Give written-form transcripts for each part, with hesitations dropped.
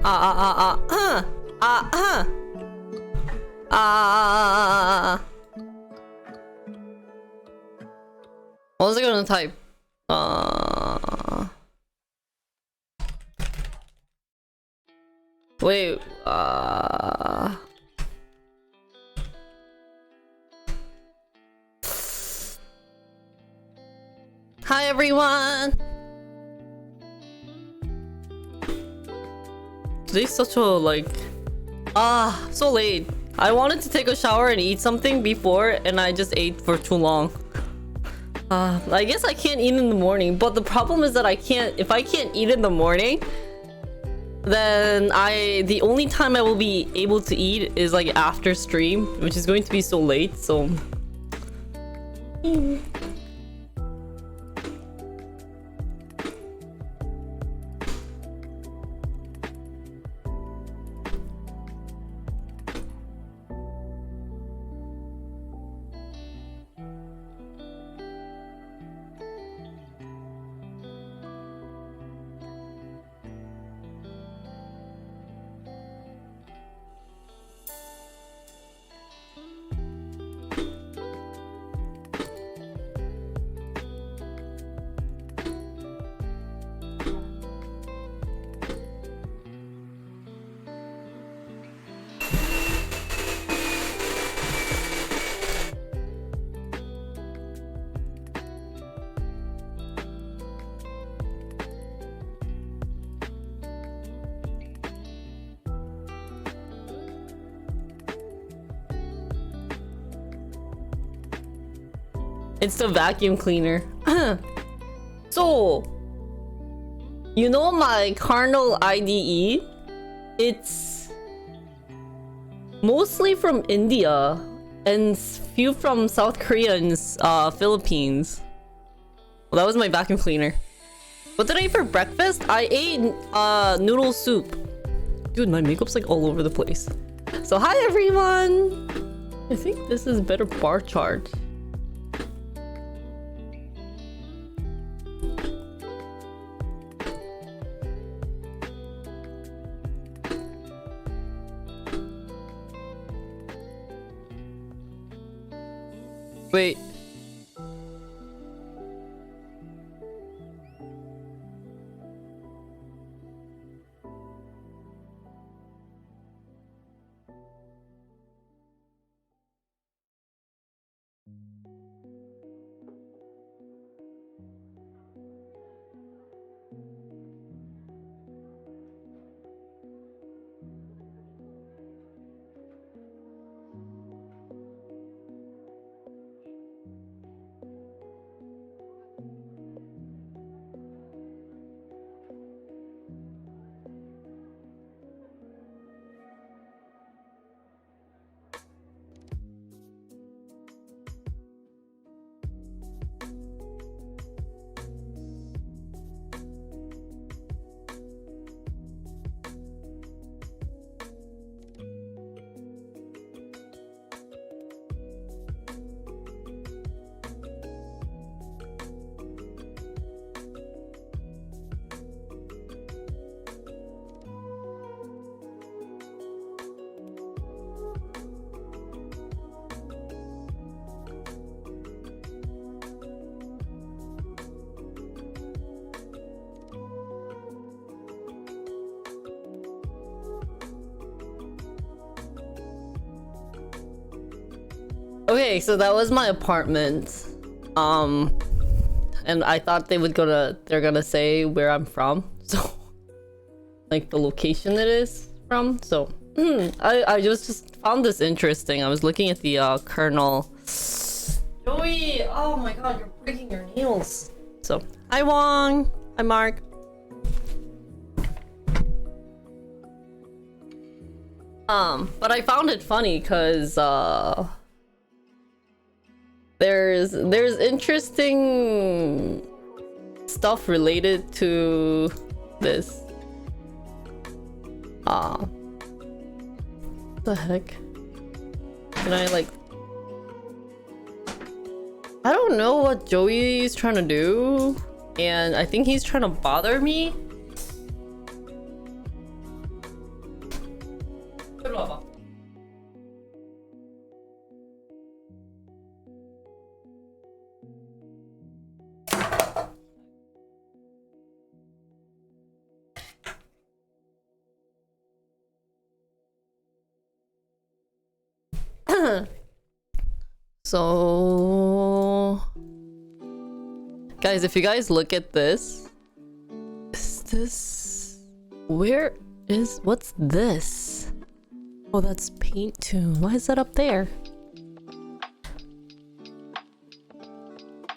What was I gonna type? Wait, Hi everyone! Today's such a so late. I wanted to take a shower and eat something before and I just ate for too long. I guess I can't eat in the morning, but the problem is that if I can't eat in the morning, then the only time I will be able to eat is like after stream, which is going to be so late, so... It's the vacuum cleaner. So, you know my Kernel IDE? It's mostly from India and few from South Korea and Philippines. Well, that was my vacuum cleaner. What did I eat for breakfast? I ate noodle soup. Dude, my makeup's like all over the place. So hi everyone! I think this is better bar chart. Wait. Okay, so that was my apartment. And I thought they're gonna say where I'm from. So like the location it is from. So I just found this interesting. I was looking at the kernel. Joey, oh my god, you're breaking your nails. So hi Wong, hi Mark. But I found it funny because there's interesting stuff related to this. What the heck? Can I like... I don't know what Joey is trying to do, and I think he's trying to bother me. So guys, if you guys look at this, is this, what's this? Oh, that's Paint Tune. Why is that up there?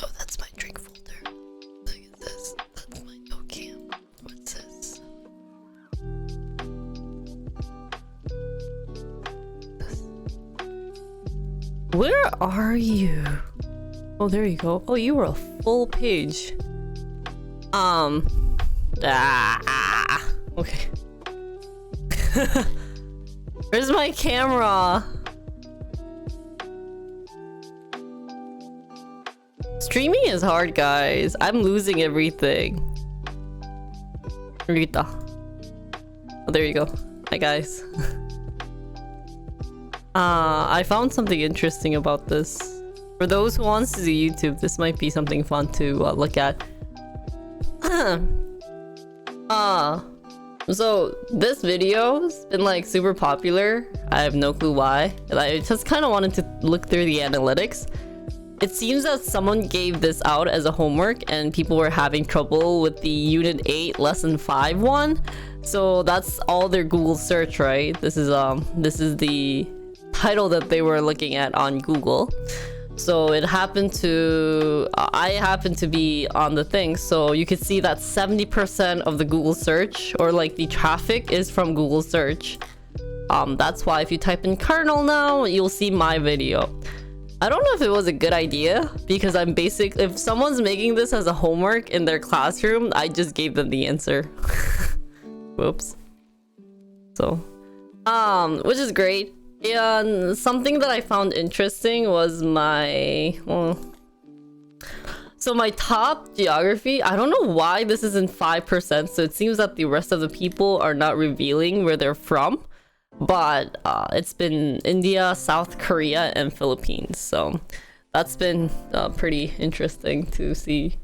Oh, that's my drink folder. Look at this. That's my no cam. What's this? Where are you? Oh, there you go. Oh, you were a full page. Okay. Where's my camera? Streaming is hard, guys. I'm losing everything. Rita. Oh, there you go. Hi, guys. I found something interesting about this. For those who wants to do YouTube, this might be something fun to look at. So this video's been like super popular. I have no clue why. I just kind of wanted to look through the analytics. It seems that someone gave this out as a homework and people were having trouble with the Unit 8 Lesson 5 one. So that's all their Google search, right? This is the title that they were looking at on Google. So it happened to, I happened to be on the thing, so you could see that 70% of the Google search, or like the traffic, is from Google search. That's why if you type in kernel now, you'll see my video. I don't know if it was a good idea, because if someone's making this as a homework in their classroom, I just gave them the answer. Whoops. So, which is great. And something that I found interesting was my top geography. I don't know why this isn't 5%, so it seems that the rest of the people are not revealing where they're from, but it's been India, South Korea, and Philippines, so that's been pretty interesting to see.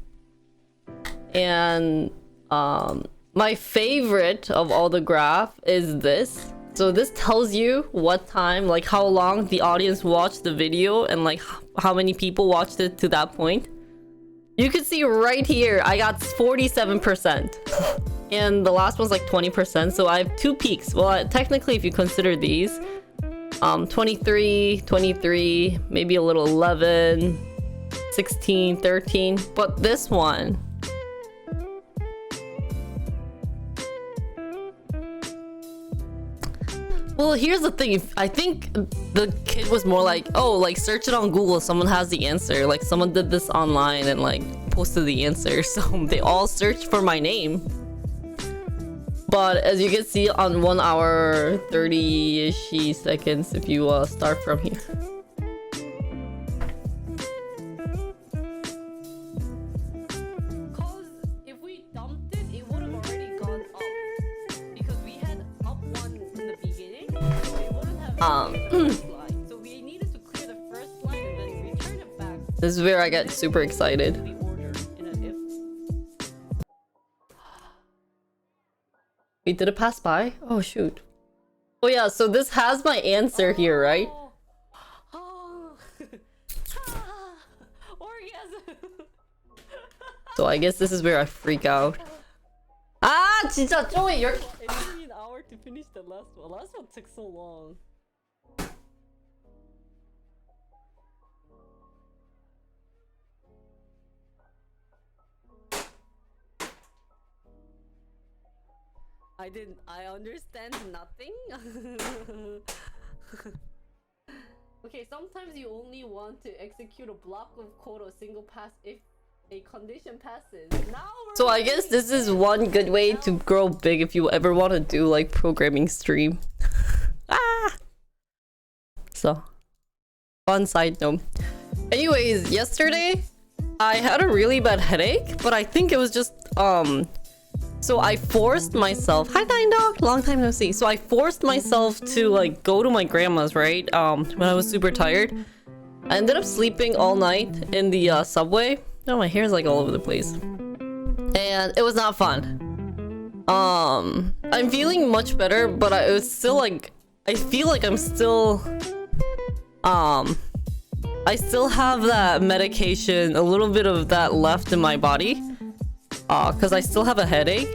And my favorite of all the graph is this. So this tells you what time, like how long the audience watched the video and like how many people watched it to that point. You can see right here, I got 47%. And the last one's like 20%, so I have two peaks. Well, technically, if you consider these, 23, maybe a little 11, 16, 13. But this one, well, here's the thing. I think the kid was more like, oh, like search it on Google. Someone has the answer. Like someone did this online and like posted the answer. So they all searched for my name. But as you can see on 1 hour 30-ish seconds, if you start from here. So we needed to clear the first line and then return it back. This is where I get super excited. Wait, did it pass by? Oh shoot. Oh yeah, so this has my answer here, right? Orgasm. So I guess this is where I freak out. Ah, 진짜 Joey, you're. It took me an hour to finish the last one. Last one took so long. I understand nothing. Okay, sometimes you only want to execute a block of code or single pass if a condition passes. So I guess this is one good way to grow big if you ever want to do like programming stream. So, fun side note. Anyways, yesterday I had a really bad headache, but I think it was just so I forced myself. Hi, Dine Dog. Long time no see. So I forced myself to like go to my grandma's, right? When I was super tired. I ended up sleeping all night in the subway. Oh, my hair's like all over the place. And it was not fun. I'm feeling much better, but it was still like, I feel like I'm still I still have that medication, a little bit of that left in my body. Because I still have a headache.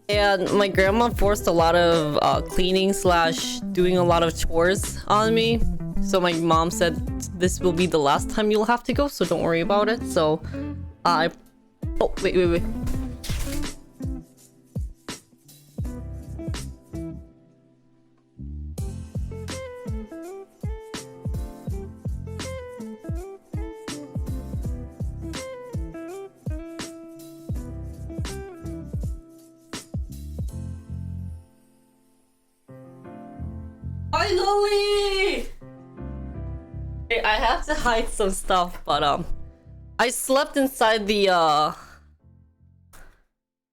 And my grandma forced a lot of cleaning slash doing a lot of chores on me. So my mom said this will be the last time you'll have to go, so don't worry about it. So I... Oh, wait. Finally! Okay, I have to hide some stuff, but I slept inside the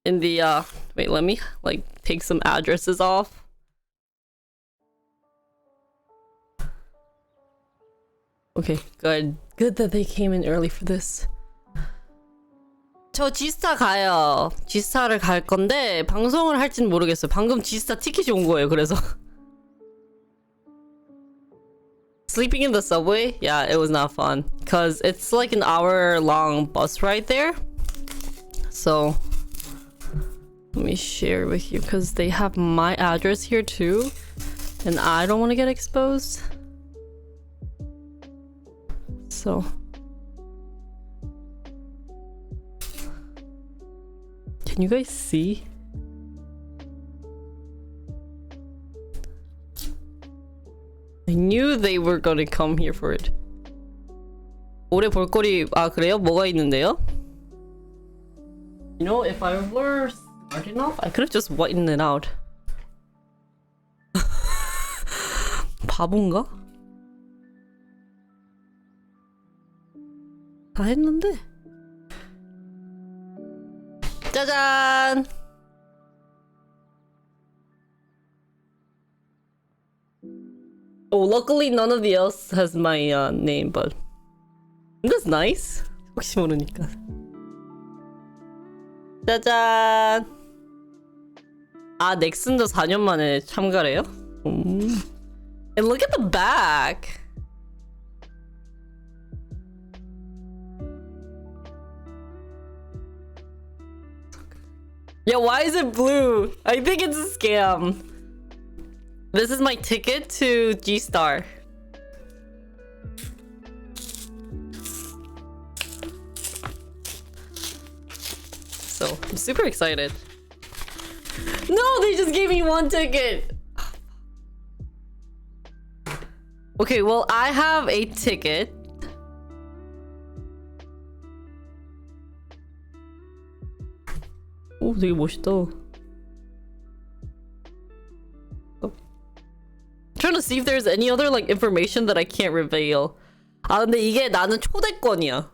wait, let me like take some addresses off. Okay, good that they came in early for this. 저 지스타 가요. 지스타를 갈 건데 방송을 할지는 모르겠어요. 방금 지스타 티켓이 온 거예요. 그래서 sleeping in the subway, yeah, it was not fun because it's like an hour-long bus ride there. So let me share with you because they have my address here too, and I don't want to get exposed. So can you guys see? I knew they were gonna come here for it. 올해 볼거리 그래요? 뭐가 있는데요? You know, if I were smart enough, I could have just whitened it out. 바본가? 다 했는데. 짜잔! Oh, luckily none of the else has my name, but that's nice. 혹시 모르니까. 짜잔. 아, 넥슨도 4년 만에 참가래요? And look at the back. Yeah, why is it blue? I think it's a scam. This is my ticket to G-Star. So, I'm super excited. No, they just gave me one ticket! Okay, well, I have a ticket. 오, 되게 멋있다. Trying to see if there's any other like information that I can't reveal. 아 근데 이게 나는 초대권이야.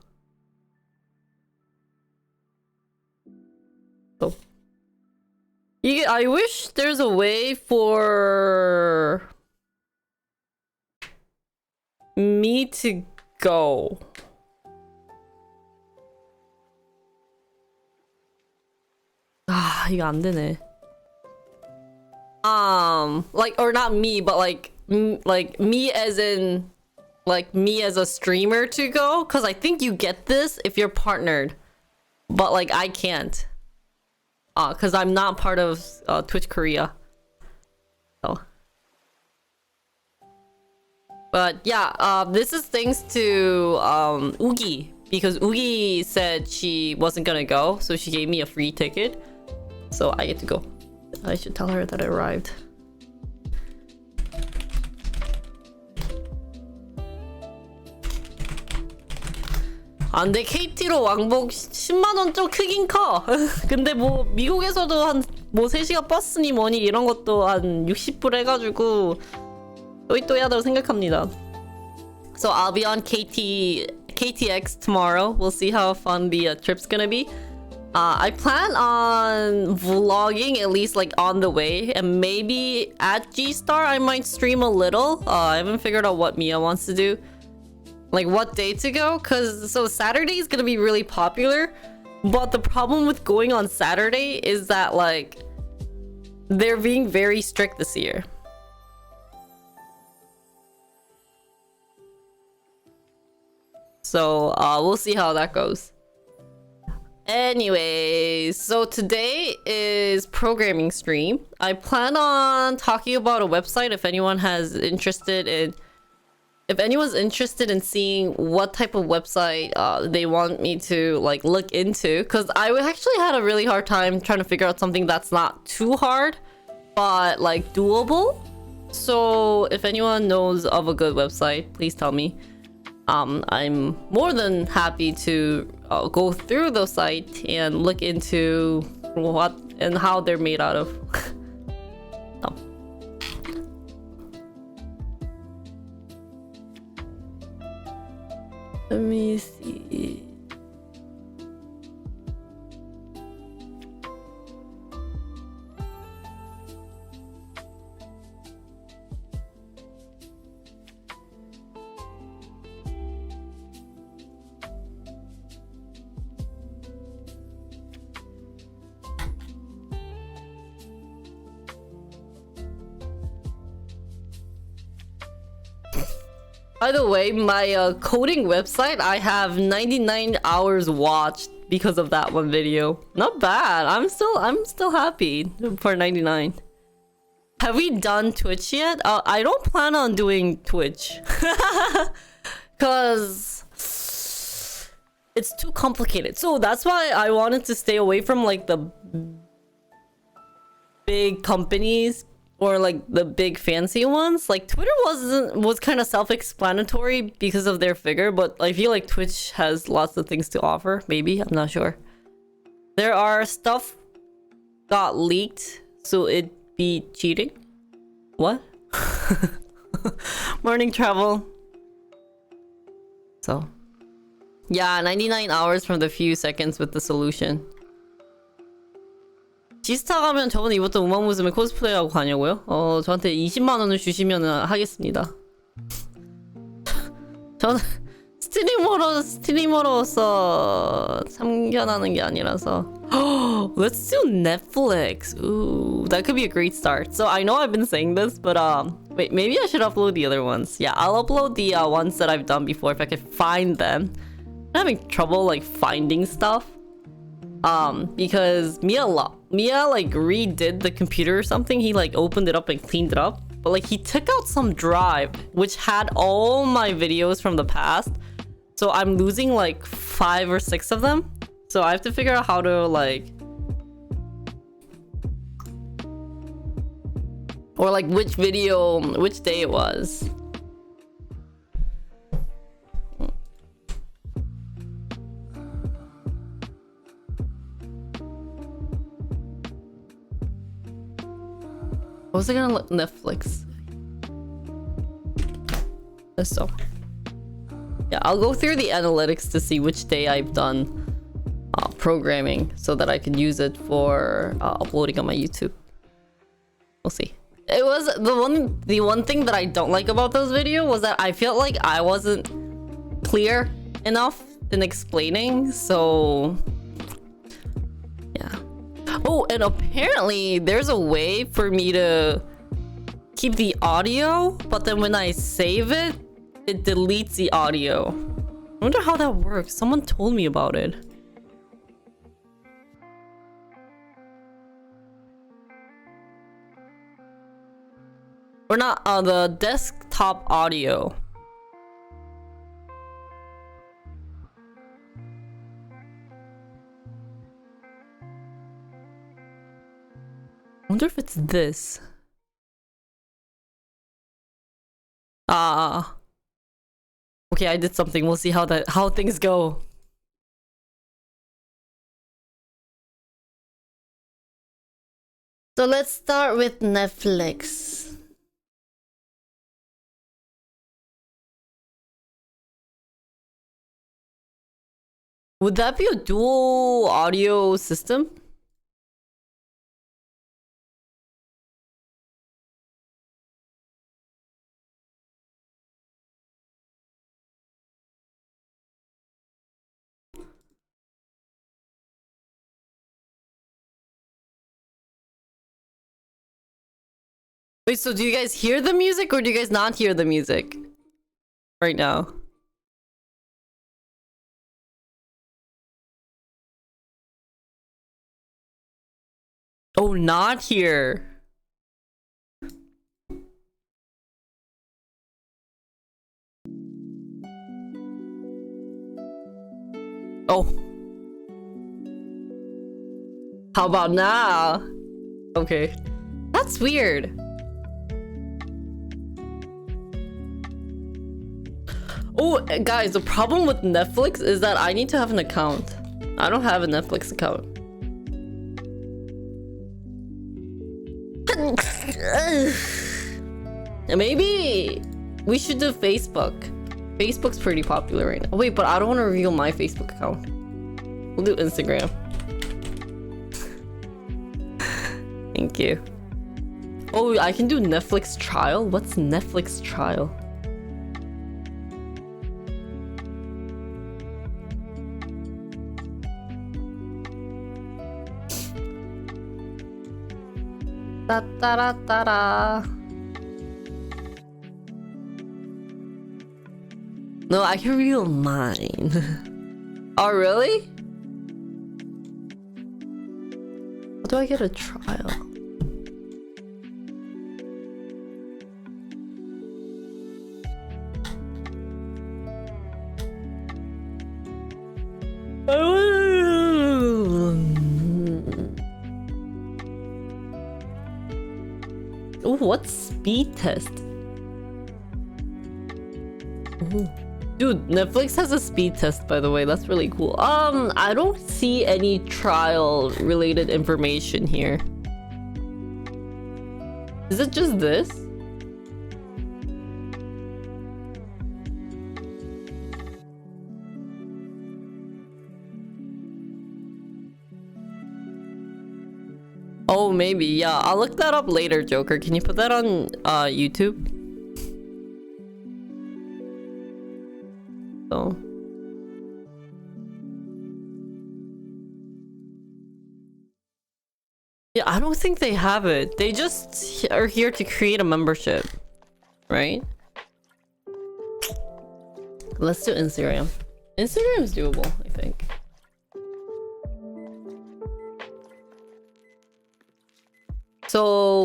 이게 I wish there's a way for me to go. 아 이거 안 되네. Like, or not me, but like me as in like me as a streamer to go, because I think you get this if you're partnered, but like I can't because I'm not part of Twitch Korea. So but yeah, this is thanks to Ugi, because Ugi said she wasn't gonna go, so she gave me a free ticket, so I get to go. I should tell her that I arrived. 아 근데 KT로 왕복 10만원 좀 크긴 커. 근데 뭐 미국에서도 한 뭐 3시간 버스니 뭐니 이런 것도 한 60불 해가지고 또이또이하다고 생각합니다. So I'll be on KTX tomorrow. We'll see how fun the trip's gonna be. I plan on vlogging at least like on the way, and maybe at G-Star I might stream a little. I haven't figured out what Mia wants to do, like what day to go, because so Saturday is gonna be really popular, but the problem with going on Saturday is that like they're being very strict this year. So we'll see how that goes. Anyways, so today is programming stream. I plan on talking about a website if anyone has interested in if anyone's interested in seeing what type of website they want me to like look into, because I actually had a really hard time trying to figure out something that's not too hard but like doable. So if anyone knows of a good website, please tell me. I'm more than happy to go through the site and look into what and how they're made out of. Oh. Let me see. By the way, my coding website, I have 99 hours watched because of that one video. Not bad. I'm still happy for 99. Have we done Twitch yet? I don't plan on doing Twitch. Cause it's too complicated. So that's why I wanted to stay away from like the big companies or like the big fancy ones. Like Twitter was kind of self-explanatory because of their figure, but I feel like Twitch has lots of things to offer. Maybe, I'm not sure. There are stuff got leaked, so it'd be cheating. What? Morning travel. So yeah, 99 hours from the few seconds with the solution. 지스타 가면 저번에 입었던 우마무스메 코스프레하고 가냐고요? 저한테 20만 원을 주시면 하겠습니다. 저는 스트리머로서 참견하는 게 아니라서. Let's do Netflix. Ooh, that could be a great start. So I know I've been saying this, but wait, maybe I should upload the other ones. Yeah, I'll upload the ones that I've done before if I could find them. I'm having trouble like finding stuff. Because Mia like redid the computer or something. He like opened it up and cleaned it up, but like he took out some drive which had all my videos from the past, so I'm losing like 5 or 6 of them. So I have to figure out how to like, or like which video, which day it was. What was I gonna look? Netflix. So yeah, I'll go through the analytics to see which day I've done programming so that I could use it for uploading on my YouTube. We'll see. It was the one thing that I don't like about those videos was that I felt like I wasn't clear enough in explaining, so yeah. Oh, and apparently there's a way for me to keep the audio, but then when I save it, it deletes the audio. I wonder how that works. Someone told me about it. Or not, the desktop audio. I wonder if it's this. Okay, I did something. We'll see how things go. So let's start with Netflix. Would that be a dual audio system? Wait, so do you guys hear the music or do you guys not hear the music right now? Oh, not here. Oh. How about now? Okay. That's weird. Oh, guys, the problem with Netflix is that I need to have an account. I don't have a Netflix account. Maybe we should do Facebook. Facebook's pretty popular right now. Wait, but I don't want to reveal my Facebook account. We'll do Instagram. Thank you. Oh, I can do Netflix trial? What's Netflix trial? Da da da da da. No, I can reveal mine. Oh, really? How do I get a trial? Ooh, what's speed test? Ooh. Dude, Netflix has a speed test, by the way. That's really cool. I don't see any trial related information here. Is it just this? Oh, maybe. Yeah, I'll look that up later, Joker. Can you put that on YouTube? So. Yeah, I don't think they have it. They just are here to create a membership, right? Let's do Instagram. Instagram is doable, I think. So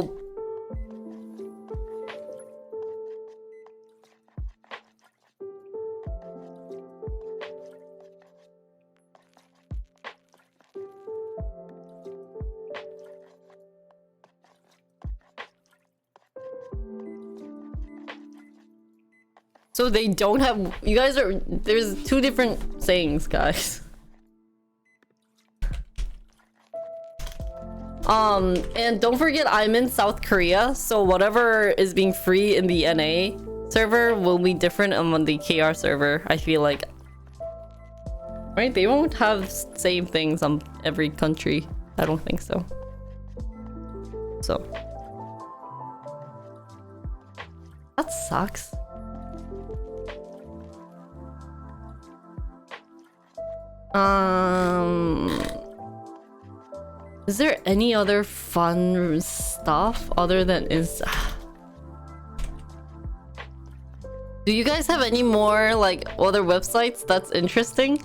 they don't have, you guys are, there's two different sayings, guys. And don't forget I'm in South Korea, so whatever is being free in the NA server will be different on the KR server, I feel like. Right? They won't have same things on every country. I don't think so. So. That sucks. Is there any other fun stuff other than Insta? Do you guys have any more like other websites that's interesting?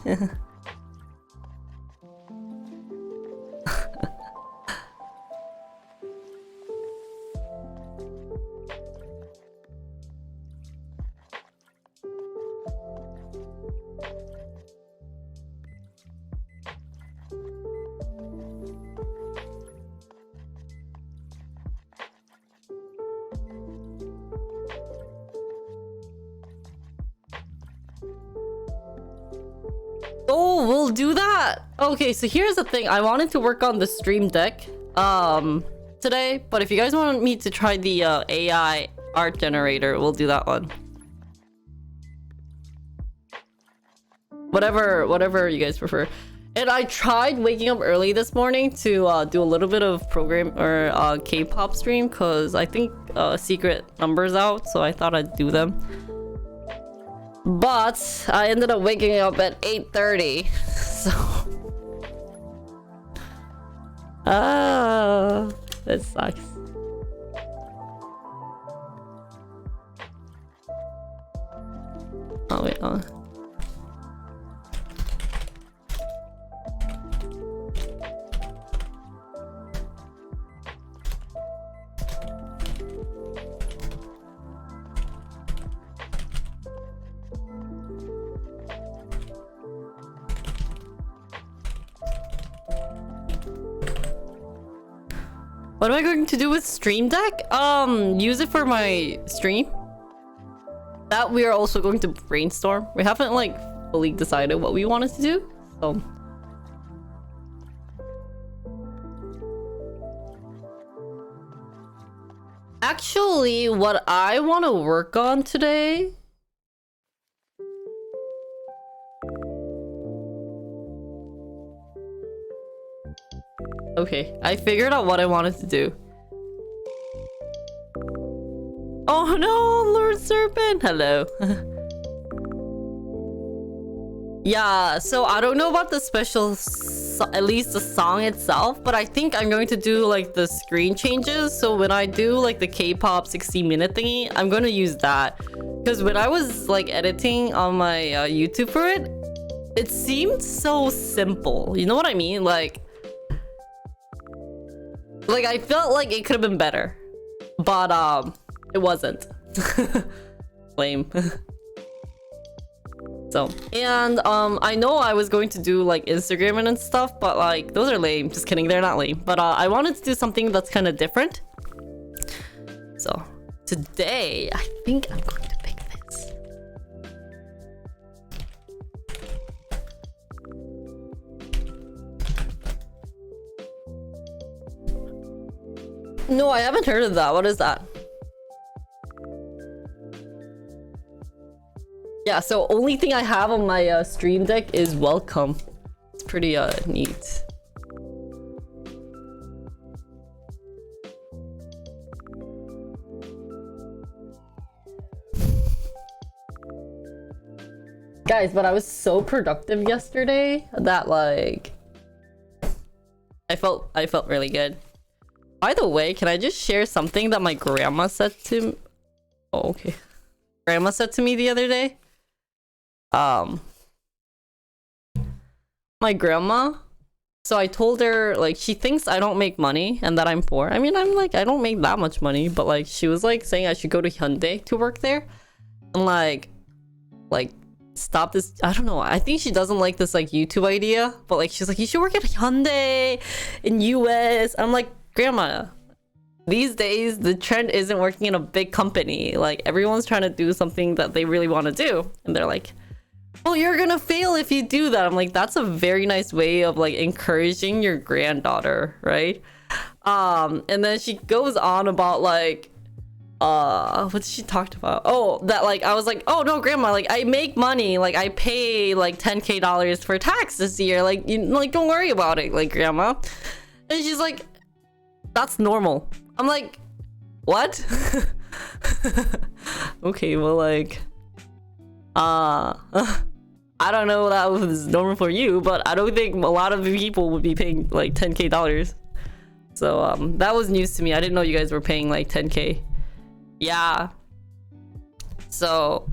Oh, we'll do that. Okay, so here's the thing. I wanted to work on the stream deck today, but if you guys want me to try the AI art generator, we'll do that one. Whatever you guys prefer. And I tried waking up early this morning to do a little bit of program or K-pop stream because I think secret numbers out, so I thought I'd do them. But I ended up waking up at 8:30, so that sucks. Oh wait, What am I going to do with Stream Deck? Use it for my stream. That we are also going to brainstorm. We haven't like fully decided what we wanted to do, so. Actually, what I want to work on today. Okay, I figured out what I wanted to do. Oh no, Lord Serpent! Hello. Yeah, so I don't know about the special, at least the song itself, but I think I'm going to do like the screen changes. So when I do like the K-pop 60-minute thingy, I'm going to use that. Because when I was like editing on my YouTube for it, it seemed so simple. You know what I mean? Like I felt like it could have been better, but it wasn't. Lame. So, and I know I was going to do like Instagram and stuff, but like those are lame. Just kidding, they're not lame. But I wanted to do something that's kind of different. So today I think I'm going to pick this. No, I haven't heard of that. What is that? Yeah, so only thing I have on my stream deck is welcome. It's pretty neat. Guys, but I was so productive yesterday that like I felt really good. By the way, can I just share something that my grandma said to me? Oh, okay. Grandma said to me the other day. My grandma, so I told her like she thinks I don't make money and that I'm poor. I mean, I'm like, I don't make that much money, but like she was like saying I should go to Hyundai to work there and like stop this. I don't know, I think she doesn't like this like YouTube idea, but like she's like, you should work at Hyundai in US. I'm like, grandma, these days the trend isn't working in a big company. Like everyone's trying to do something that they really want to do, and they're like, well, you're gonna fail if you do that. I'm like, that's a very nice way of like encouraging your granddaughter, right? And then she goes on about like what did she talk about? Oh, that like I was like, oh no, grandma, like I make money, like I pay like $10K for tax this year, like you like don't worry about it, like grandma. And she's like, that's normal. I'm like, what? Okay, well like I don't know that was normal for you, but I don't think a lot of people would be paying like $10K. So that was news to me. I didn't know you guys were paying like 10K. Yeah. So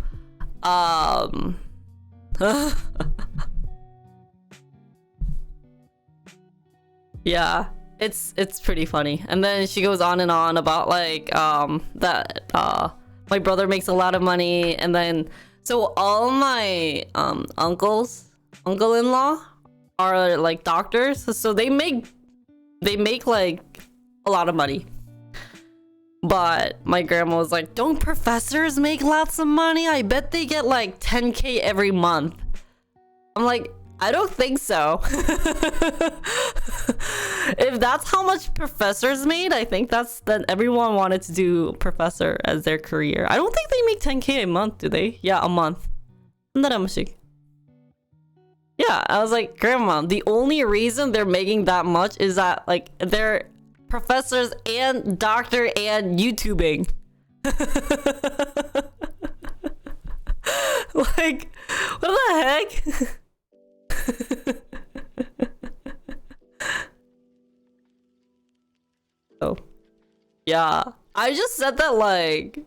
yeah, it's pretty funny. And then she goes on and on about like that my brother makes a lot of money, and then so all my uncle-in-law are like doctors, so they make like a lot of money. But my grandma was like, don't professors make lots of money? I bet they get like 10K every month. I'm like, I don't think so. If that's how much professors made, I think then everyone wanted to do professor as their career. I don't think they make 10K a month, do they? Yeah, a month. Yeah, I was like, grandma, the only reason they're making that much is that like they're professors and doctor and YouTubing. Like, what the heck? Oh yeah, I just said that like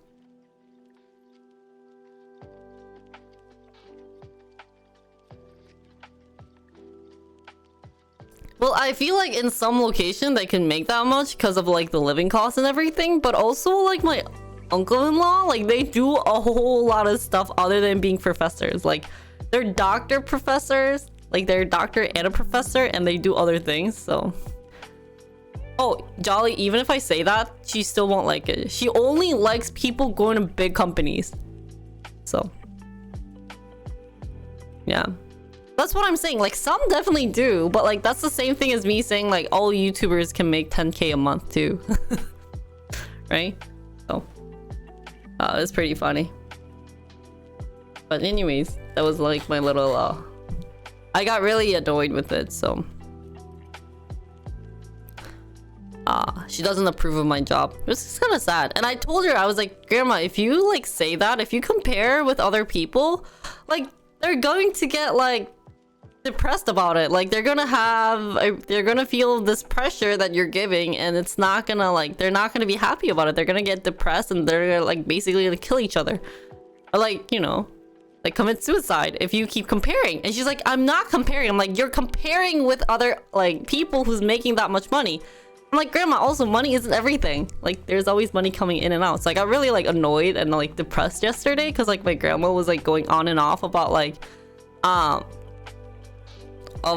well, I feel like in some location they can make that much because of like the living costs and everything, but also like my uncle-in-law, like they do a whole lot of stuff other than being professors. Like they're doctor professors, like they're a doctor and a professor, and they do other things. So Oh, Jolly, even if I say that, she still won't like it. She only likes people going to big companies. So, yeah. That's what I'm saying. Like, some definitely do, but like, that's the same thing as me saying like all YouTubers can make 10K a month too. Right? So, it's pretty funny. But anyways, that was like my little, I got really annoyed with it, so. She doesn't approve of my job. This is kind of sad. And I told her, I was like, Grandma, if you like say that, if you compare with other people, like they're going to get like depressed about it. Like they're gonna feel this pressure that you're giving, and it's not gonna like, they're not gonna be happy about it. They're gonna get depressed and they're like basically gonna kill each other. Or like, you know, like commit suicide if you keep comparing. And she's like, I'm not comparing. I'm like, you're comparing with other like people who's making that much money. I'm like, Grandma, also money isn't everything. Like there's always money coming in and out. So I got really like annoyed and like depressed yesterday because like my grandma was like going on and off about like of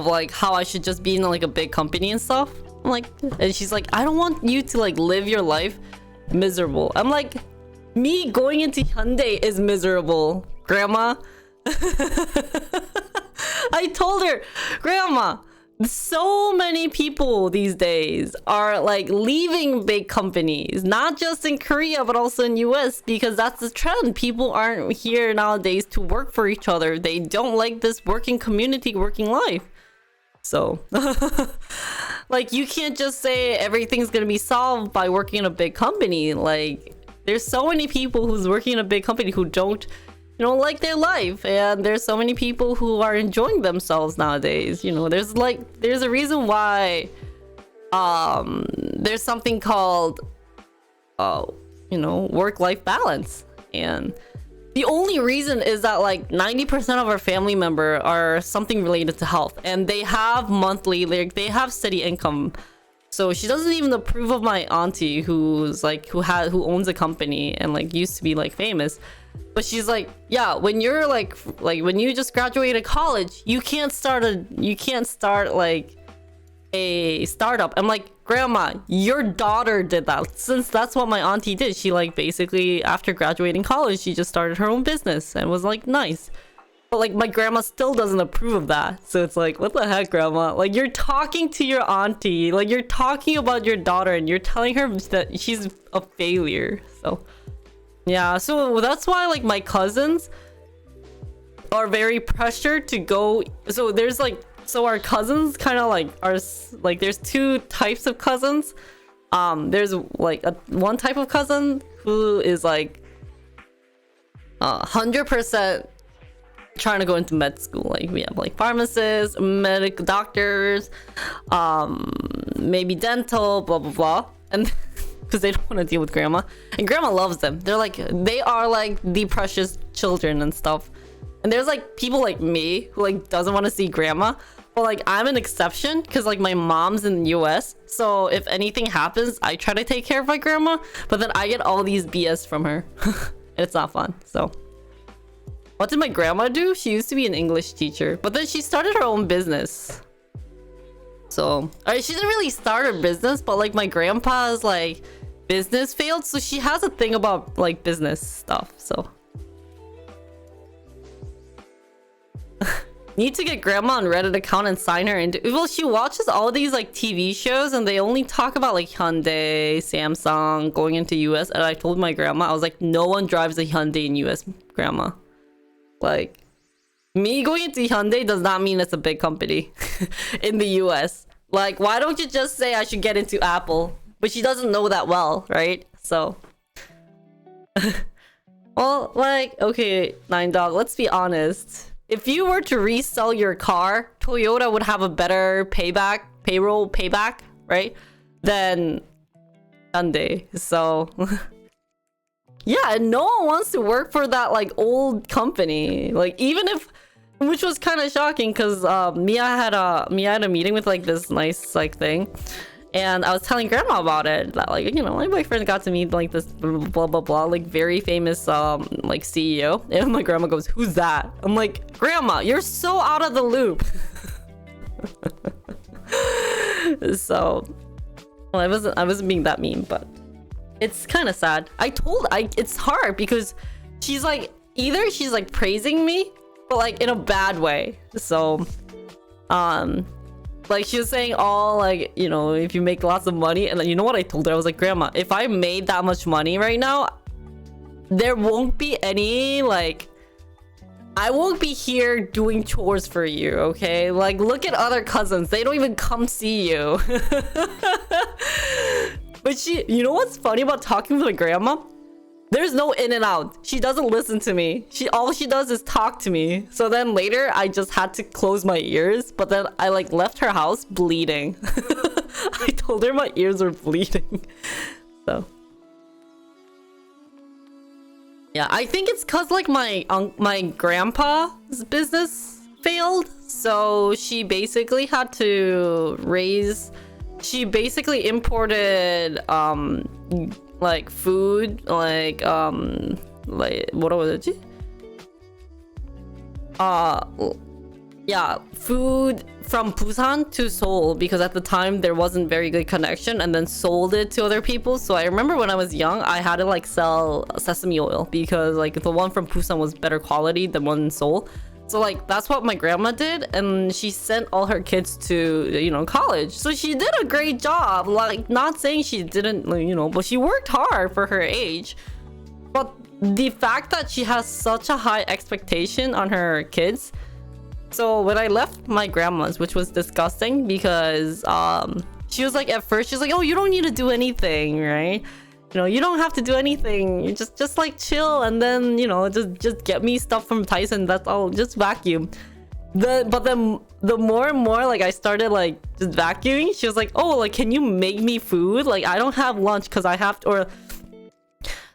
like how I should just be in like a big company and stuff. I'm like, and she's like, I don't want you to like live your life miserable. I'm like, me going into Hyundai is miserable, Grandma. I told her, Grandma, so many people these days are like leaving big companies, not just in Korea but also in US, because that's the trend. People aren't here nowadays to work for each other. They don't like this working community, working life. So like you can't just say everything's gonna be solved by working in a big company. Like there's so many people who's working in a big company who don't, you know, like their life, and there's so many people who are enjoying themselves nowadays. You know, there's a reason why there's something called you know, work-life balance, and the only reason is that like 90% of our family member are something related to health, and they have monthly, like they have steady income. So she doesn't even approve of my auntie who's like who owns a company and like used to be like famous. But she's like, yeah, when you're like when you just graduated college, you can't start like a startup. I'm like, Grandma, your daughter did that. Since that's what my auntie did. She like basically after graduating college, she just started her own business and was like nice. But like my grandma still doesn't approve of that. So it's like, what the heck, Grandma? Like you're talking to your auntie, like you're talking about your daughter and you're telling her that she's a failure. So yeah, so that's why like my cousins are very pressured to go. So there's like, so our cousins kind of like are like, there's two types of cousins. There's like one type of cousin who is like 100% trying to go into med school. Like we have like pharmacists, medical doctors, maybe dental, blah blah blah, and because they don't want to deal with Grandma, and Grandma loves them. They are like the precious children and stuff. And there's like people like me who like doesn't want to see Grandma, but like I'm an exception because like my mom's in the US, so if anything happens I try to take care of my grandma, but then I get all these BS from her. It's not fun. So what did my grandma do? She used to be an English teacher, but then she started her own business. So, alright, she didn't really start her business, but like my grandpa's like business failed, so she has a thing about like business stuff. So need to get Grandma on Reddit account and sign her into. Well, she watches all these like TV shows and they only talk about like Hyundai, Samsung going into US, and I told my grandma, I was like, no one drives a Hyundai in US, Grandma. Like, me going into Hyundai does not mean it's a big company in the US. Like, why don't you just say I should get into Apple? But she doesn't know that well, right? So well, like, okay, Nine Dog, let's be honest. If you were to resell your car, Toyota would have a better payroll payback, right? Than Hyundai. So yeah, and no one wants to work for that like old company. Like even if, which was kind of shocking because Mia had a meeting with like this nice like thing, and I was telling Grandma about it, that like, you know, my boyfriend got to meet like this blah blah blah like very famous like CEO, and my grandma goes, who's that? I'm like, Grandma, you're so out of the loop. So Well, I wasn't being that mean, but it's kind of sad. It's hard because she's like, either she's like praising me, but like in a bad way. So, like she was saying all like, you know, if you make lots of money, and then you know what I told her? I was like, Grandma, if I made that much money right now, there won't be any like, I won't be here doing chores for you, okay? Like, look at other cousins. They don't even come see you. But you know what's funny about talking with my grandma? There's no in and out. She doesn't listen to me. All she does is talk to me. So then later, I just had to close my ears. But then I like left her house bleeding. I told her my ears were bleeding. So yeah, I think it's cause like my grandpa's business failed. So she basically had to raise. She basically imported like food, like what was it? Yeah, food from Busan to Seoul, because at the time there wasn't very good connection, and then sold it to other people. So I remember when I was young, I had to like sell sesame oil because like the one from Busan was better quality than one in Seoul. So like that's what my grandma did, and she sent all her kids to, you know, college. So she did a great job. Like, not saying she didn't, you know, but she worked hard for her age. But the fact that she has such a high expectation on her kids. So when I left my grandma's, which was disgusting because she was like, at first she's like, oh, you don't need to do anything, right? You know, you don't have to do anything. You just like chill, and then, you know, just get me stuff from Tyson. That's all. Just vacuum. But then the more and more like I started like just vacuuming, she was like, oh, like, can you make me food? Like, I don't have lunch because I have to, or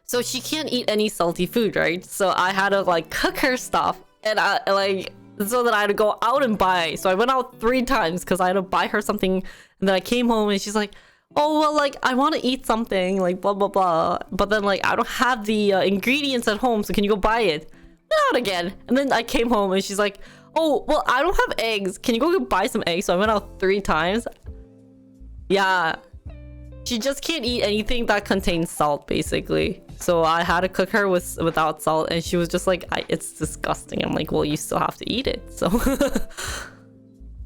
so she can't eat any salty food, right? So I had to like cook her stuff, and I like, so that I had to go out and buy. So I went out 3 times because I had to buy her something, and then I came home and she's like, oh, well, like, I want to eat something, like, blah, blah, blah. But then, like, I don't have the ingredients at home, so can you go buy it? Went out again. And then I came home, and she's like, oh, well, I don't have eggs. Can you go buy some eggs? So I went out 3 times. Yeah. She just can't eat anything that contains salt, basically. So I had to cook her without salt, and she was just like, it's disgusting. I'm like, well, you still have to eat it, so...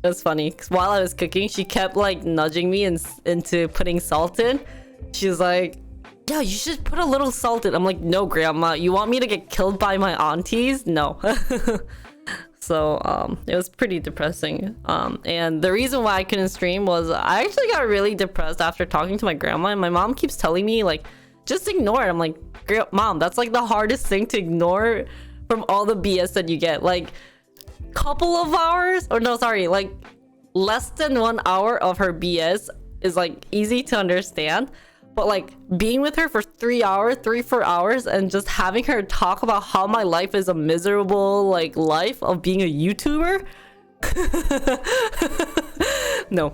It was funny because while I was cooking, she kept like nudging me into putting salt in. She was like, yeah, you should put a little salt in. I'm like, no, Grandma, you want me to get killed by my aunties? No. So it was pretty depressing. And the reason why I couldn't stream was I actually got really depressed after talking to my grandma, and my mom keeps telling me like, just ignore it. I'm like, Mom, that's like the hardest thing to ignore from all the BS that you get. Like, couple of hours, or no, sorry, like less than 1 hour of her BS is like easy to understand, but like being with her for 3 hours, 4 hours, and just having her talk about how my life is a miserable like life of being a YouTuber. No.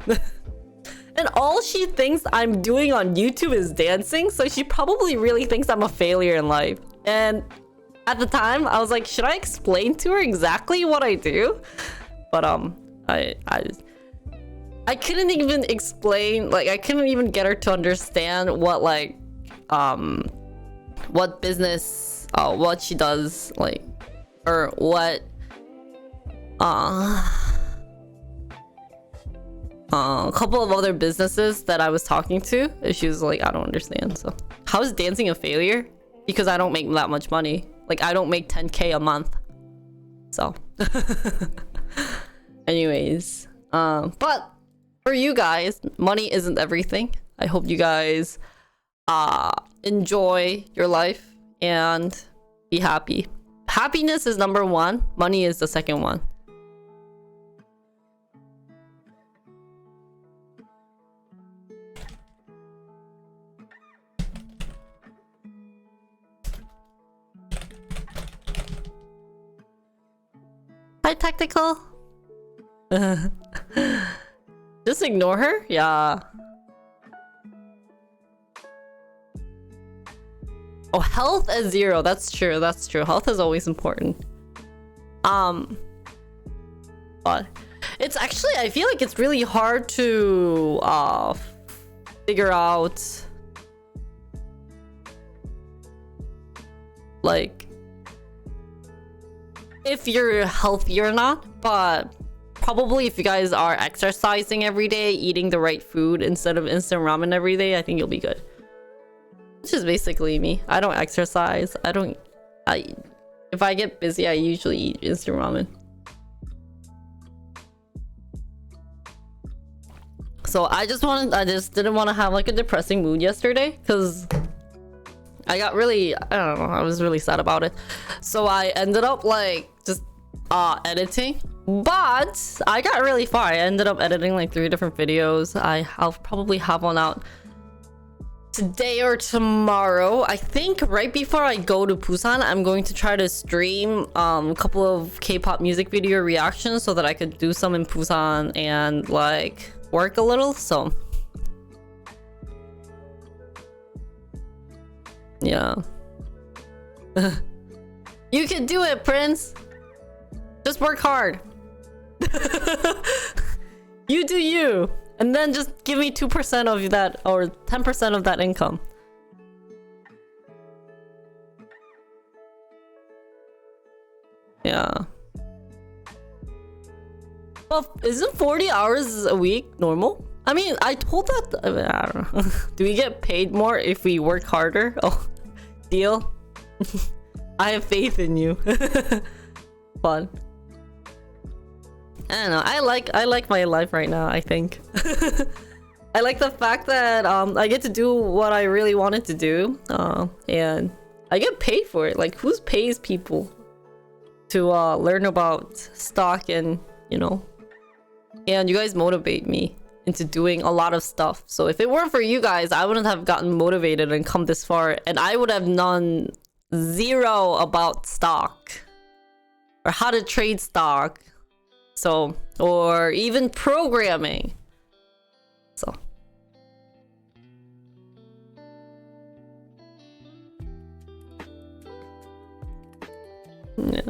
And all she thinks I'm doing on YouTube is dancing, so she probably really thinks I'm a failure in life. And at the time, I was like, should I explain to her exactly what I do? But I couldn't even explain, like, I couldn't even get her to understand what like what business, what she does, like, or what a couple of other businesses that I was talking to. And she was like, I don't understand. So how is dancing a failure? Because I don't make that much money. Like, I don't make 10K a month. So anyways, but for you guys, money isn't everything. I hope you guys enjoy your life and be happy. Happiness is number 1, money is the second one. Hi, Tactical. Just ignore her? Yeah. Oh, health at 0. That's true. That's true. Health is always important. But it's actually, I feel like it's really hard to figure out like if you're healthy or not, but probably if you guys are exercising every day, eating the right food instead of instant ramen every day, I think you'll be good. Which is basically me. I don't exercise. If I get busy, I usually eat instant ramen. So I just didn't want to have like a depressing mood yesterday because I got really, I don't know, I was really sad about it. So I ended up like just editing, but I got really far. I ended up editing like 3 different videos. I'll probably have one out today or tomorrow. I think right before I go to Busan, I'm going to try to stream a couple of K-pop music video reactions so that I could do some in Busan and like work a little. So yeah. You can do it, Prince. Just work hard. You do you. And then just give me 2% of that or 10% of that income. Yeah. Well, isn't 40 hours a week normal? I mean, I told that... I don't know. Do we get paid more if we work harder? Oh, deal? I have faith in you. Fun. I don't know. I like my life right now, I think. I like the fact that I get to do what I really wanted to do. And I get paid for it. Like, who pays people to learn about stock and, you know. And you guys motivate me into doing a lot of stuff. So if it weren't for you guys, I wouldn't have gotten motivated and come this far. And I would have known zero about stock. Or how to trade stock. So, or even programming. So. Yeah.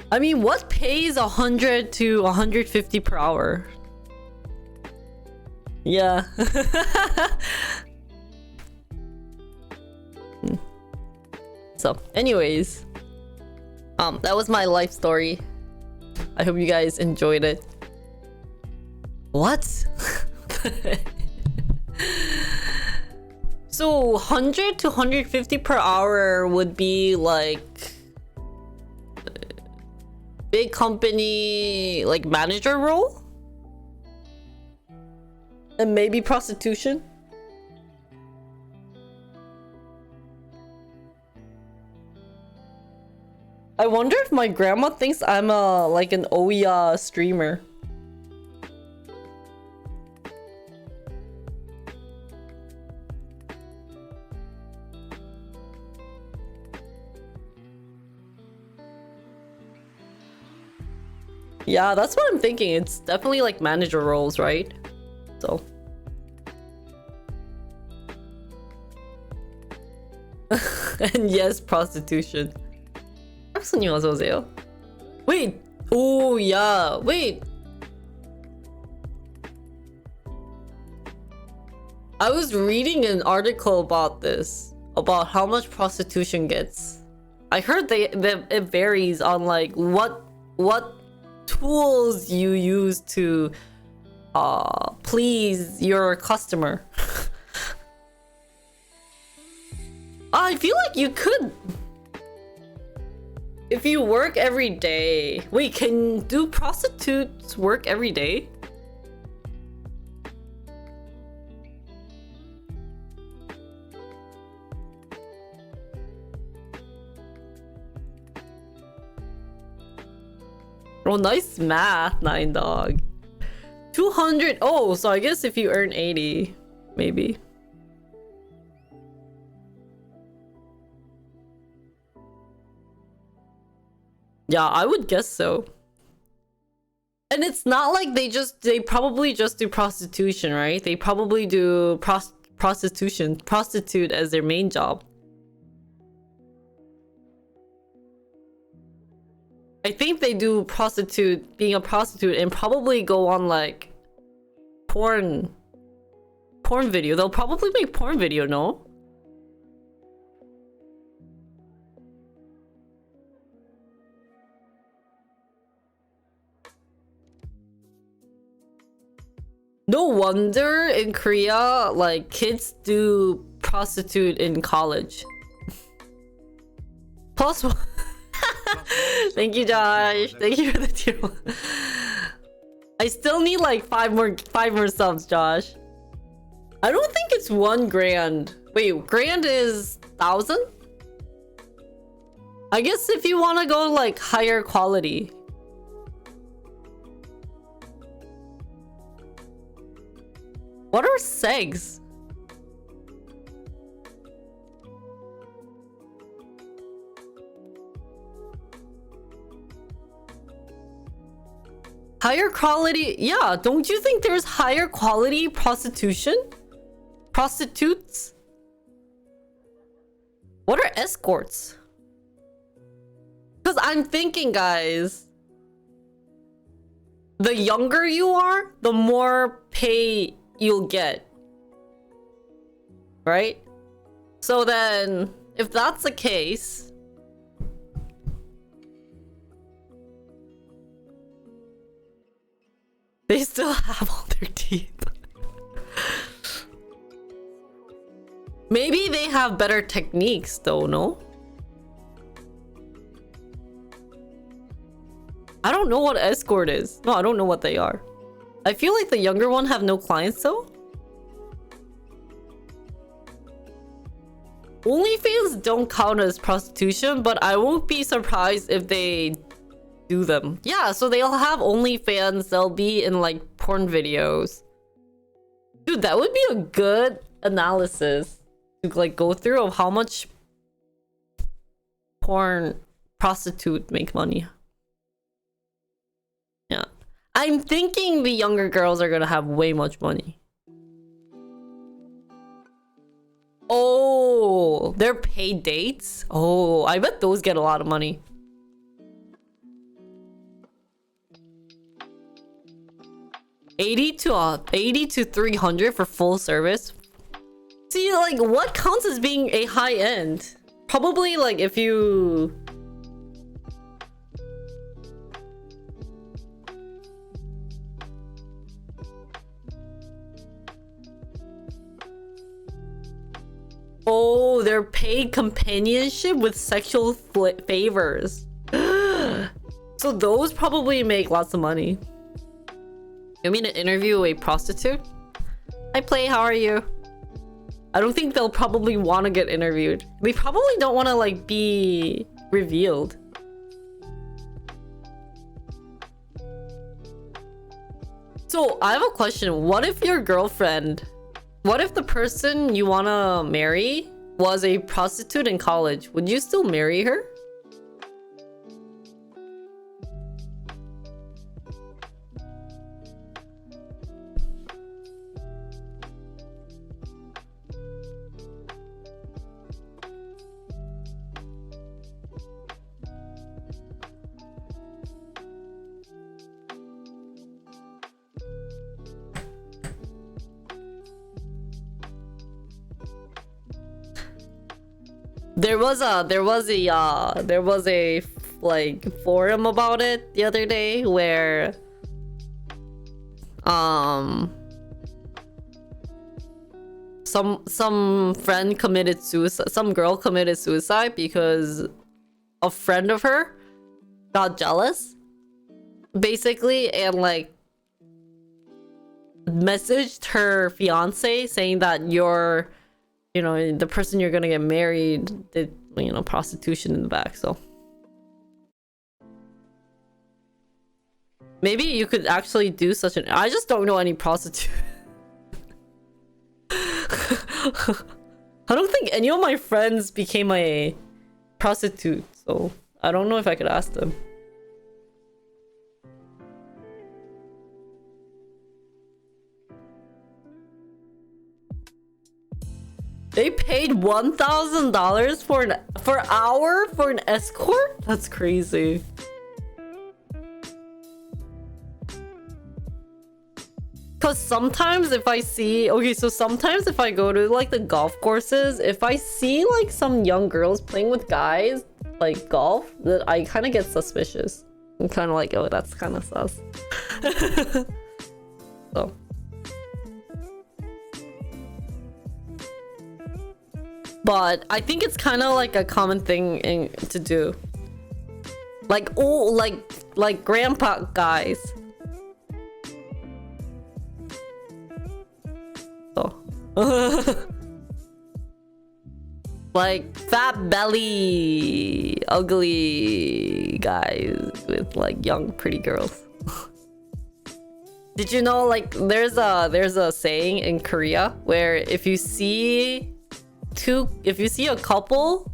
I mean, what pays 100 to 150 per hour? Yeah. So, anyways. That was my life story. I hope you guys enjoyed it. What? So 100 to 150 per hour would be like big company like manager role? And maybe prostitution? I wonder if my grandma thinks I'm like an Ouya streamer. Yeah, that's what I'm thinking. It's definitely like manager roles, right? So. And yes, prostitution. 박수님 어서 오세요. Wait. Oh yeah. Wait. I was reading an article about this, about how much prostitution gets. I heard that it varies on like what tools you use to please your customer. I feel like you could, if you work every day. Wait, do prostitutes work every day? Oh, nice math, 9dog. 200. Oh, so I guess if you earn 80, maybe. Yeah, I would guess so. And it's not like they probably just do prostitution, right? They probably do prostitute as their main job. I think they do being a prostitute, and probably go on like porn porn video. They'll probably make porn video, no? No wonder in Korea, like, kids do prostitute in college. Plus one. Thank you, Josh. Thank you for the tier 1. I still need like 5 more subs, Josh. I don't think it's 1 grand. Wait, grand is 1,000? I guess if you want to go like higher quality. What are segs? Higher quality? Yeah, don't you think there's higher quality prostitution? Prostitutes? What are escorts? Because I'm thinking, guys, the younger you are, the more pay you'll get. Right? So then, if that's the case, they still have all their teeth. Maybe they have better techniques though, no? I don't know what escort is. No, I don't know what they are. I feel like the younger one have no clients though. OnlyFans don't count as prostitution, but I won't be surprised if they do them. Yeah, so they'll have OnlyFans, they'll be in like porn videos. Dude, that would be a good analysis to like go through of how much porn prostitute make money. Yeah. I'm thinking the younger girls are gonna have way much money. Oh, they're paid dates? Oh, I bet those get a lot of money. $80 to $300 for full service. See, like, what counts as being a high end? Probably like if you oh, they're paid companionship with sexual favors. So those probably make lots of money. You mean to interview a prostitute? Hi, Play, how are you? I don't think they'll probably want to get interviewed. They probably don't want to like be revealed. So I have a question. What if your girlfriend, what if the person you want to marry was a prostitute in college? Would you still marry her? There was a like forum about it the other day where some friend committed suicide, some girl committed suicide because a friend of her got jealous basically and like messaged her fiance saying that you're, you know, the person you're gonna get married did, you know, prostitution in the back. So maybe you could actually do such an, I just don't know any prostitute. I don't think any of my friends became a prostitute, so I don't know if I could ask them. They paid $1,000 for an hour for an escort? That's crazy. Cause because sometimes if I see, okay, so sometimes if I go to like the golf courses, if I see like some young girls playing with guys like golf, that I kind of get suspicious. I'm kind of like, oh, that's kind of sus. So but I think it's kind of like a common thing to do, like, oh, like grandpa guys. So like fat belly ugly guys with like young pretty girls. Did you know, like, there's a saying in Korea where if you see a couple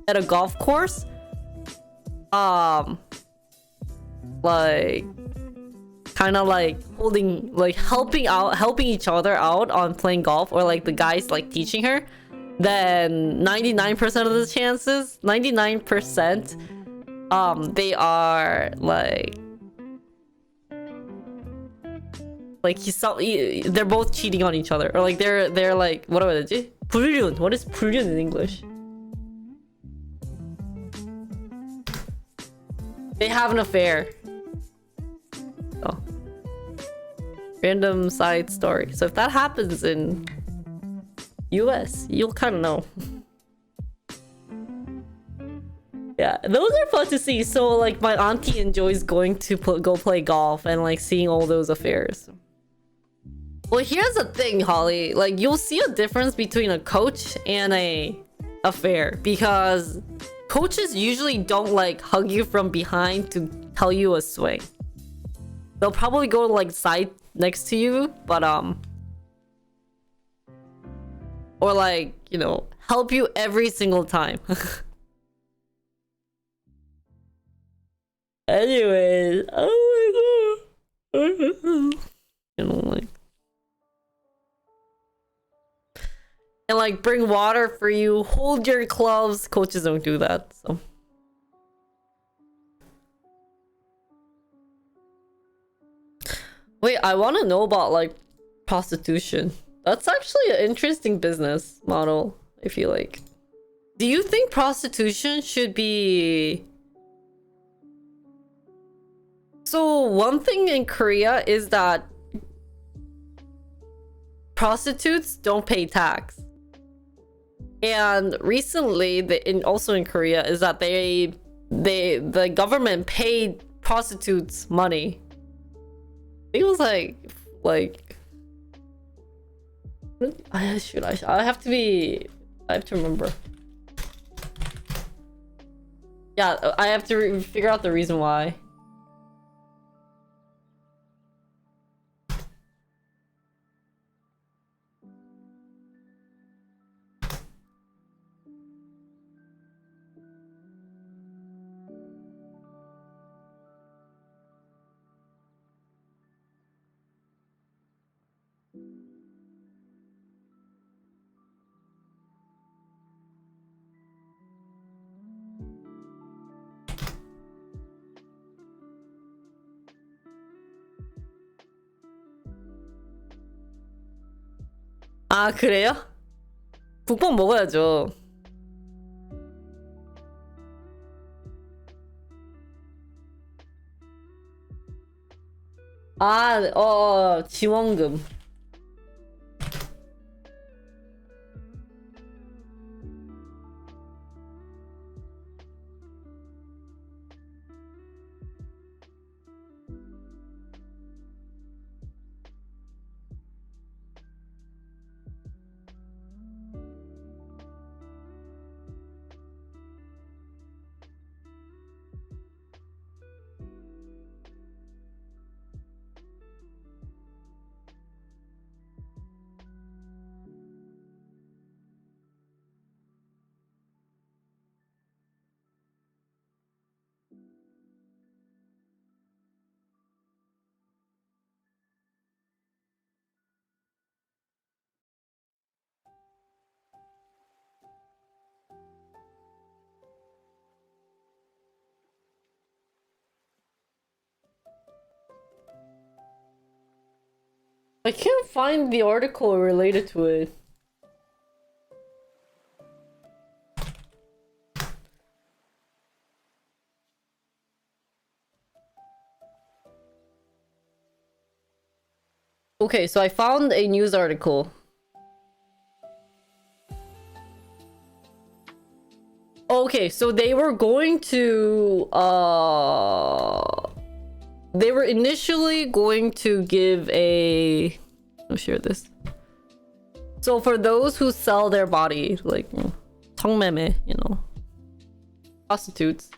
at a golf course, like kind of like helping each other out on playing golf, or like the guys like teaching her, then 99% of the chances, 99%, they are like they're both cheating on each other, or like they're like, what are they? 불륜. What is 불륜 in English? They have an affair. Oh. Random side story. So if that happens in US, you'll kind of know. Yeah, those are fun to see. So like my auntie enjoys going to go play golf and like seeing all those affairs. Well, here's the thing, Holly. Like, you'll see a difference between a coach and a affair, because coaches usually don't like hug you from behind to tell you a swing. They'll probably go like side next to you, but or like, you know, help you every single time. Anyways, oh my god. You know, like, and like bring water for you, hold your clubs. Coaches don't do that, so. Wait, I want to know about like prostitution. That's actually an interesting business model, I feel like. Do you think prostitution should be... So one thing in Korea is that prostitutes don't pay tax. And recently, also in Korea, is that the government paid prostitutes money. It was like I have to remember. Yeah, I have to figure out the reason why. 아, 그래요? 국밥 먹어야죠. 아, 지원금. I can't find the article related to it. Okay, so I found a news article. Okay, so they were going to they were initially going to give a I'll share this. So for those who sell their body, like 성매매, you know, prostitutes,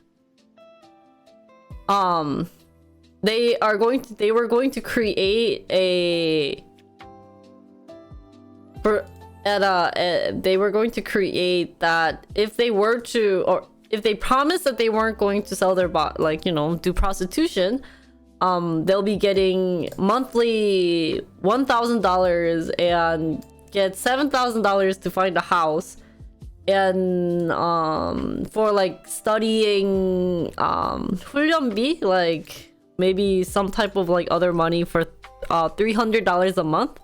they were going to create a they were going to create that if they were to, or if they promised that they weren't going to sell their body, like, you know, do prostitution, they'll be getting monthly $1,000 and get $7,000 to find a house, and for like studying 훈련비, like maybe some type of like other money for $300 a month.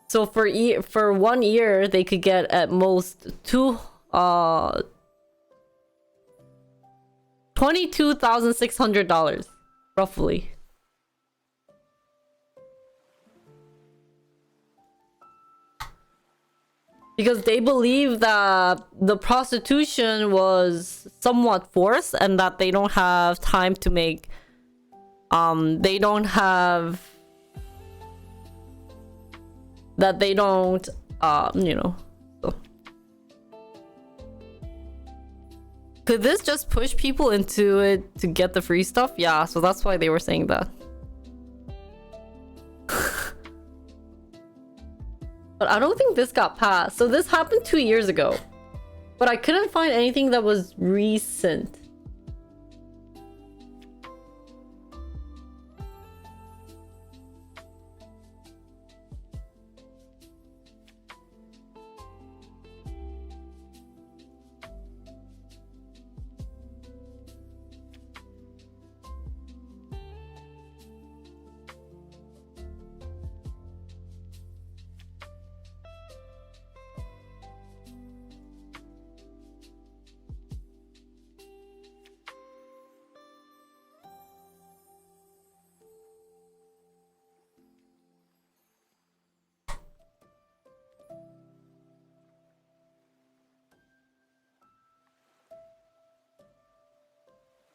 So for 1 year they could get at most $22,600 roughly. Because they believe that the prostitution was somewhat forced and that they don't have time to make they don't have that they don't you know, so. Could this just push people into it to get the free stuff? Yeah, so that's why they were saying that. But I don't think this got passed. So this happened 2 years ago. But I couldn't find anything that was recent.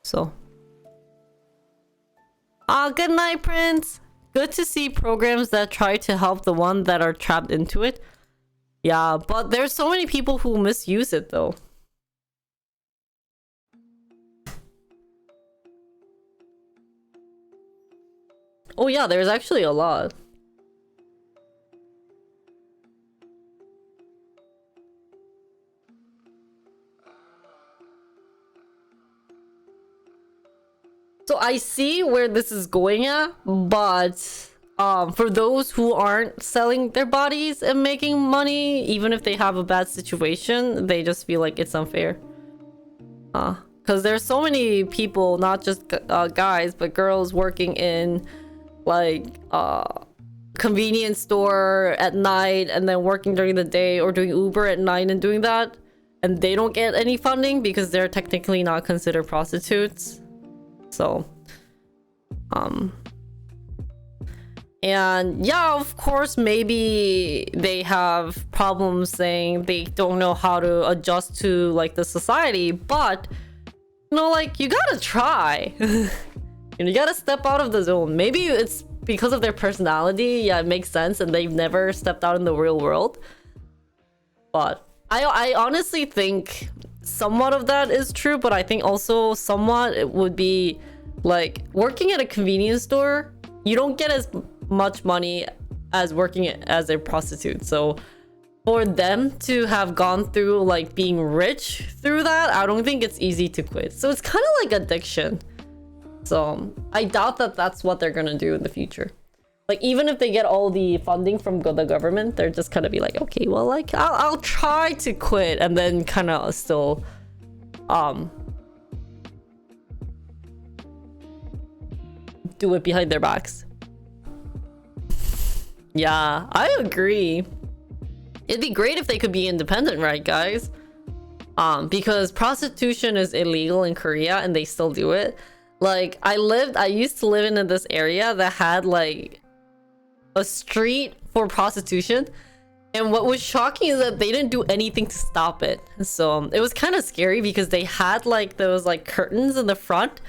So, good night, Prince. Good to see programs that try to help the ones that are trapped into it. Yeah, but there's so many people who misuse it though. Oh yeah, there's actually a lot. So I see where this is going at, but for those who aren't selling their bodies and making money, even if they have a bad situation, they just feel like it's unfair. Because there's so many people, not just guys, but girls working in like convenience store at night and then working during the day, or doing Uber at night and doing that, and they don't get any funding because they're technically not considered prostitutes. So and yeah, of course, maybe they have problems saying they don't know how to adjust to like the society, but you know, like, you gotta try. You gotta step out of the zone. Maybe it's because of their personality. Yeah, it makes sense, and they've never stepped out in the real world. But I honestly think somewhat of that is true, but I think also somewhat it would be like working at a convenience store. You don't get as much money as working as a prostitute. So for them to have gone through like being rich through that, I don't think it's easy to quit. So it's kind of like addiction. So I doubt that that's what they're gonna do in the future. Like, even if they get all the funding from the government, they're just gonna be like, okay, well, like, I'll try to quit, and then kind of still do it behind their backs. Yeah, I agree. It'd be great if they could be independent, right, guys? Because prostitution is illegal in Korea and they still do it. Like, I used to live in this area that had like a street for prostitution. And what was shocking is that they didn't do anything to stop it. So it was kind of scary because they had like those like curtains in the front.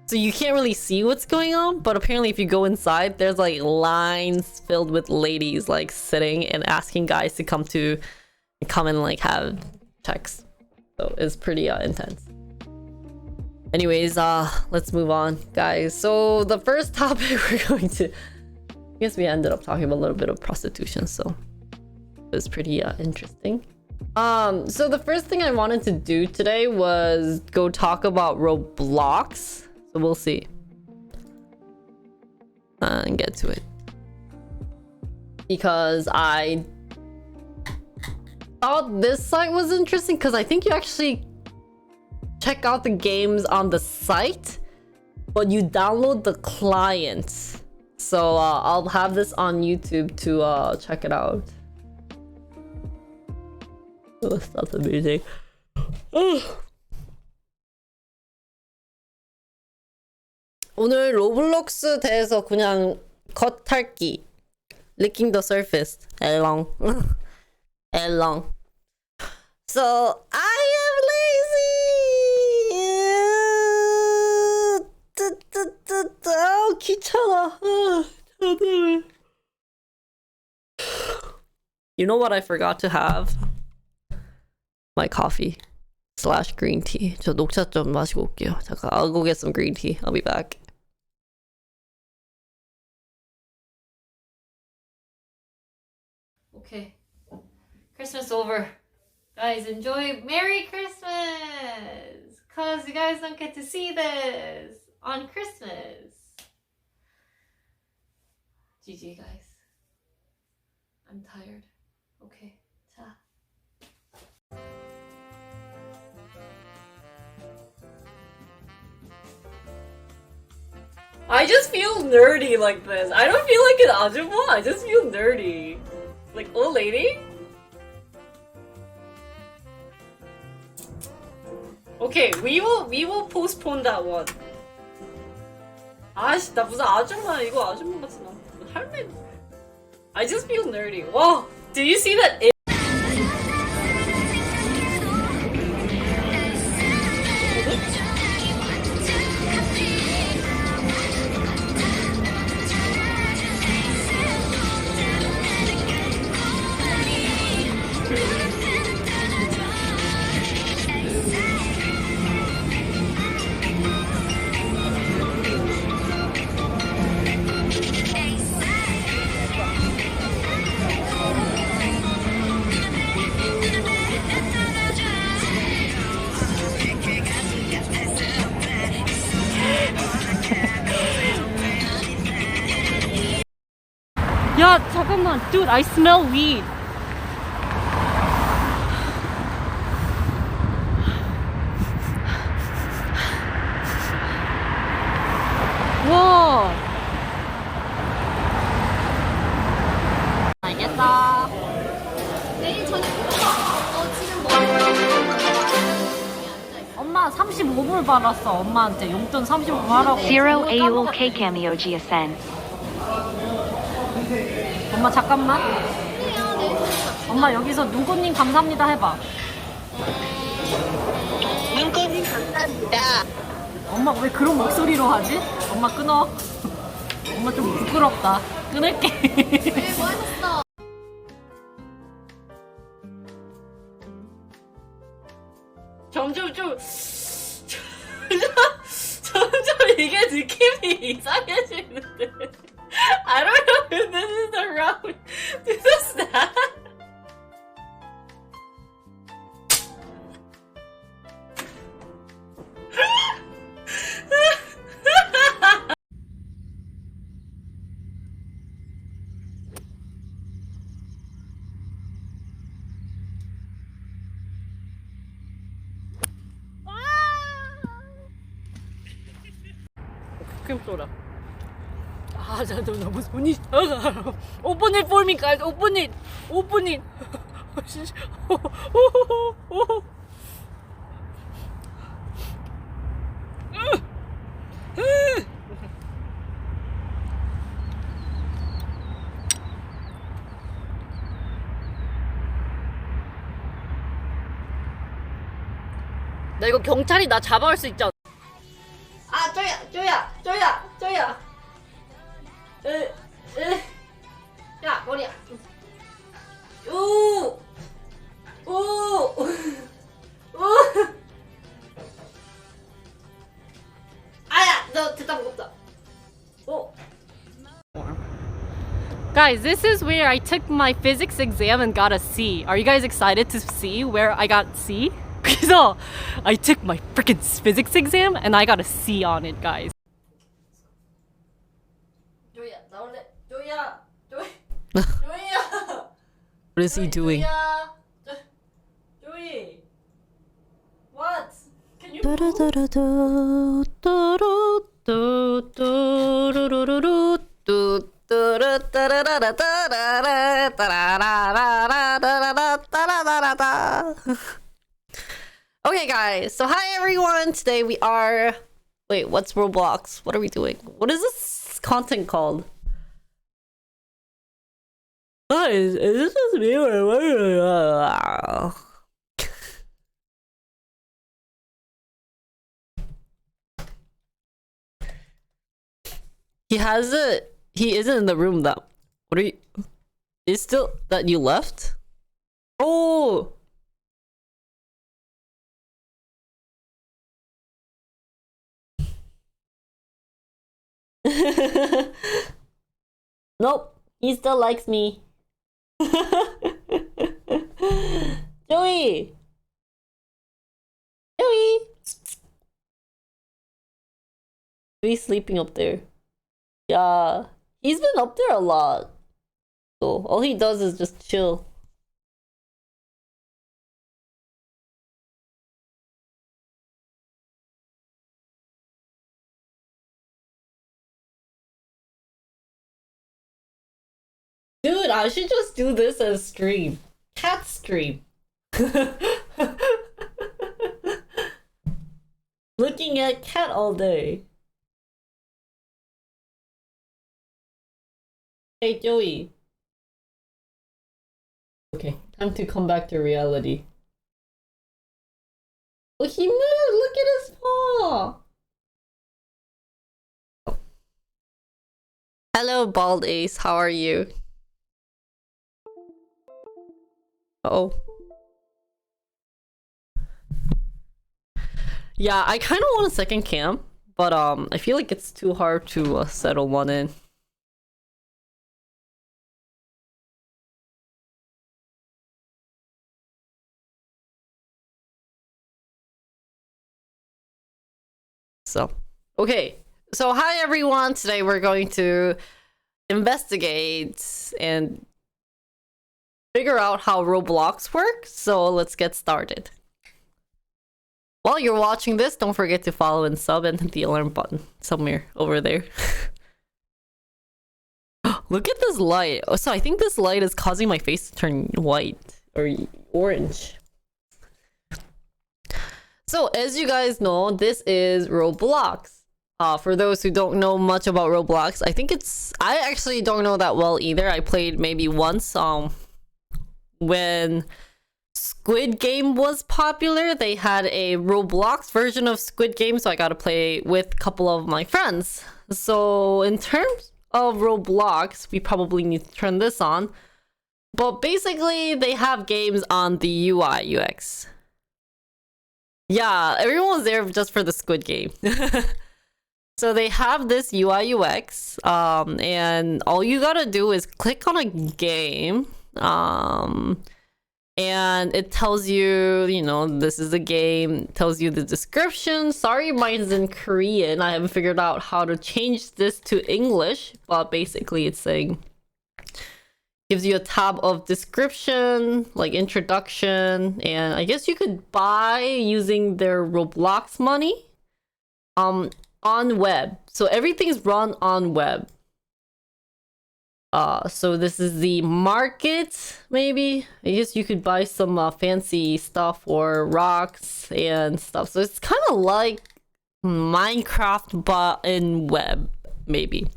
So you can't really see what's going on. But apparently if you go inside, there's like lines filled with ladies like sitting and asking guys to come and like have sex. So it's pretty intense. Anyways, let's move on, guys. So the first topic we're going to... I guess we ended up talking about a little bit of prostitution, so it was pretty interesting. So the first thing I wanted to do today was go talk about Roblox. So we'll see. And get to it. Because I thought this site was interesting because I think you actually check out the games on the site, but you download the client. So I'll have this on YouTube to check it out. Oh, that's amazing. 오늘 로블록스 대해서 그냥 겉핥기. Licking the surface. Along. Along. So I am lazy. 아, 귀찮아. You know what I forgot to have? My coffee / green tea. 저 녹차 좀 마시고 올게요. 잠깐, I'll go get some green tea. I'll be back. Okay. Christmas over. Guys, enjoy Merry Christmas! Cause you guys don't get to see this on Christmas. GG, guys. I'm tired. Okay. 자. I just feel nerdy like this. I don't feel like an ajumma. I just feel nerdy. Like old lady? Okay, we will postpone that one. 아씨, 나 무슨 아줌마, 이거 아줌마 같지 나. 할매. I just feel nerdy. Whoa, do you see that? 야, 잠깐만. Dude, I smell weed. 와. 알겠다. 내일 저녁 지금 엄마 35불 받았어. 엄마한테 용돈 35불 하라고. Zero AUL K cameo GSN. 엄마 잠깐만. 엄마 여기서 누구님 감사합니다 해봐. 눈꽃님 감사합니다. 엄마 왜 그런 목소리로 하지? 엄마 끊어. 엄마 좀 부끄럽다. 끊을게. 네, 뭐 하셨어? 점점 이게 느낌이 이상해지는데. I don't know if this is the route to the snap. 크림 쏘라. 나도 너무 손이 차가워. Open it for me, guys. Open it. Open it. 진짜. 나 이거 경찰이 나 잡아갈 수 있지 않아? 아, 쪼야. 야, 머리야. 우. 아야, 너 됐다 먹었다. 오. Guys, this is where I took my physics exam and got a C. Are you guys excited to see where I got C? 그래서 I took my freaking physics exam and I got a C on it, guys. 쪼야, 나올래. 쪼야. What is he doing? Joey. What? Can you Okay, guys. So hi everyone. Today we are. Wait, what's Roblox? What are we doing? What is this content called? Guys, is this just me or what? He has it. He isn't in the room though. What are you? Is still that you left? Oh. Nope. He still likes me. Joey. Joey's sleeping up there. Yeah. He's been up there a lot. So all he does is just chill. Dude, I should just do this as stream. Cat stream. Looking at cat all day. Hey, Joey. Okay, time to come back to reality. Oh, he moved! Look at his paw! Hello, Bald Ace. How are you? Oh. Yeah, I kind of want a second cam, but I feel like it's too hard to settle one in. So, okay. So, hi everyone. Today we're going to investigate and figure out how Roblox works. So, let's get started. While you're watching this, don't forget to follow and sub and hit the alarm button somewhere over there. Look at this light. Oh, so I think this light is causing my face to turn white or orange. So as you guys know, this is Roblox. For those who don't know much about Roblox, I actually don't know that well either. I played maybe once when Squid Game was popular. They had a Roblox version of Squid Game, so I got to play with a couple of my friends. So in terms of Roblox, we probably need to turn this on. But basically, they have games on the UI UX. Yeah, everyone was there just for the Squid Game. So they have this UI UX, and all you gotta do is click on a game, and it tells you, this is a game, tells you the description. Sorry, mine's in Korean. I haven't figured out how to change this to English, but basically it's saying, gives you a tab of description, like introduction, and I guess you could buy using their Roblox money on web. So everything's run on web. So this is the market, maybe? I guess you could buy some fancy stuff or rocks and stuff. So it's kind of like Minecraft but in web, maybe.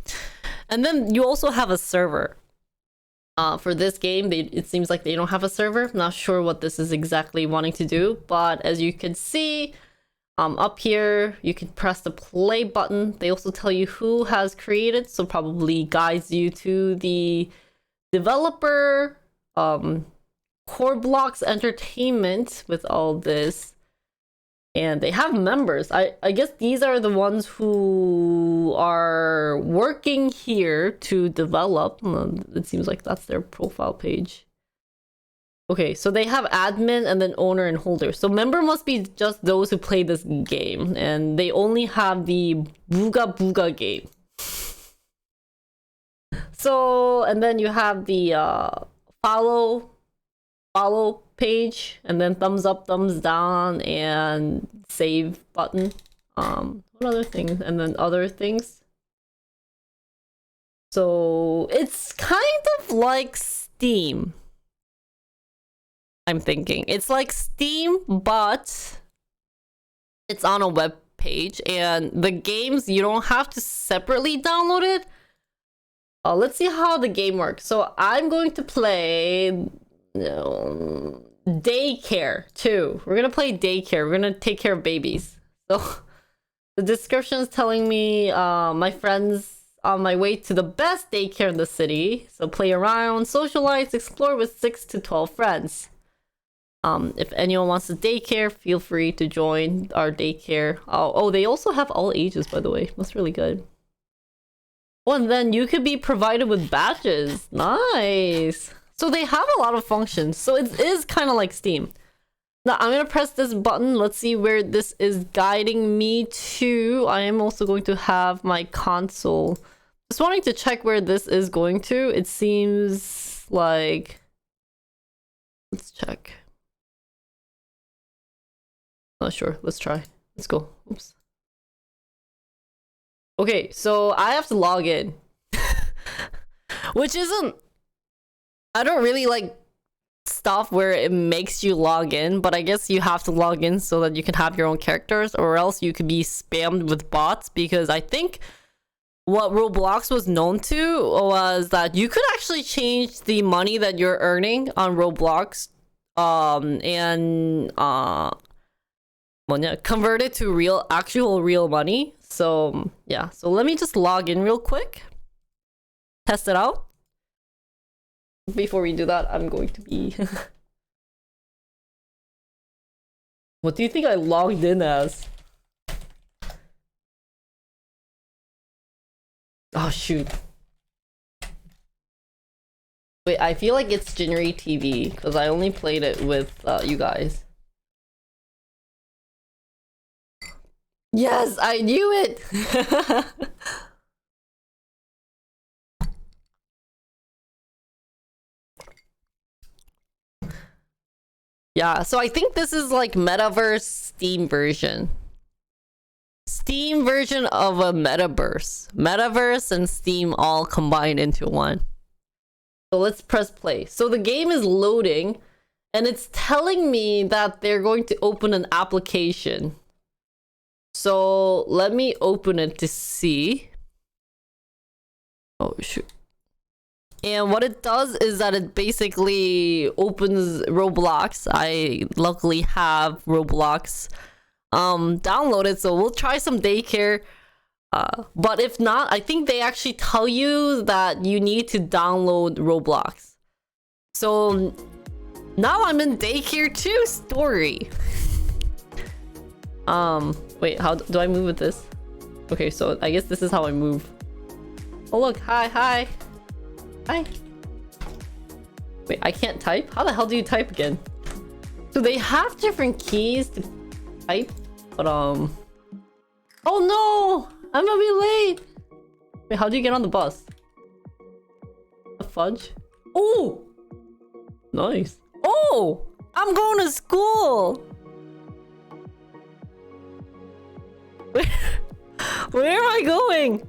And then you also have a server. For this game, it seems like they don't have a server. Not sure what this is exactly wanting to do, but as you can see, up here, you can press the play button. They also tell you who has created, so probably guides you to the developer, Core Blocks Entertainment with all this. And they have members. I guess these are the ones who are working here to develop. It seems like that's their profile page. Okay, so they have admin and then owner and holder. So member must be just those who play this game. And they only have the Booga Booga game. So, and then you have the follow page. And then thumbs up, thumbs down, and save button. What other things? And then other things. So, it's kind of like Steam. I'm thinking it's like Steam, but it's on a web page, and the games you don't have to separately download it. Let's see how the game works. So I'm going to play Daycare 2. We're gonna play Daycare. We're gonna take care of babies. So the description is telling me my friends on my way to the best daycare in the city. So play around, socialize, explore with 6 to 12 friends. If anyone wants a daycare, feel free to join our daycare. Oh, they also have all ages, by the way. That's really good. Oh, and then you could be provided with badges. Nice. So they have a lot of functions. So it is kind of like Steam. Now I'm gonna press this button. Let's see where this is guiding me to. I am also going to have my console. Just wanting to check where this is going to. It seems like... Let's check. Not sure. Let's try. Let's go. Oops. Okay, so I have to log in. Which isn't... I don't really like stuff where it makes you log in, but I guess you have to log in so that you can have your own characters, or else you could be spammed with bots, because I think what Roblox was known to was that you could actually change the money that you're earning on Roblox and convert it to actual real money. So yeah, so let me just log in real quick, test it out. Before we do that, I'm going to be what do you think I logged in as? Oh shoot. Wait, I feel like it's Generate TV because I only played it with you guys. Yes, I knew it! Yeah, so I think this is like Metaverse Steam version. Steam version of a Metaverse. Metaverse and Steam all combined into one. So let's press play. So the game is loading and it's telling me that they're going to open an application. So let me open it to see. Oh shoot. And what it does is that it basically opens Roblox. I luckily have Roblox downloaded, so we'll try some daycare. But if not, I think they actually tell you that you need to download Roblox. So now I'm in daycare 2 story. Wait, how do I move with this? Okay, so I guess this is how I move. Oh look, hi. Hi. Wait, I can't type? How the hell do you type again? So they have different keys to type, but oh no! I'm gonna be late! Wait, how do you get on the bus? The fudge? Oh! Nice. Oh! I'm going to school! Where am I going?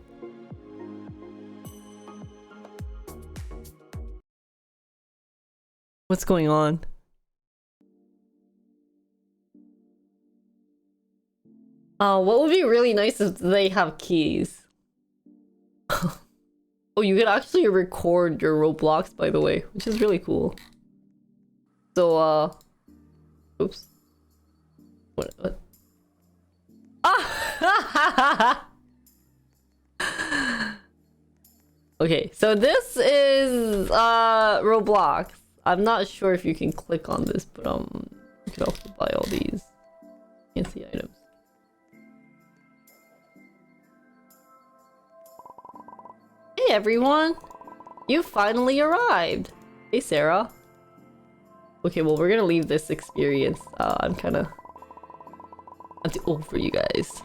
What's going on? What would be really nice if they have keys. Oh, you can actually record your Roblox, by the way, which is really cool. So, oops. What? Ah! Okay, so this is, Roblox. I'm not sure if you can click on this, but, you can also buy all these fancy items. Hey everyone! You finally arrived! Hey Sarah. Okay, well we're gonna leave this experience. I'm too old for you guys.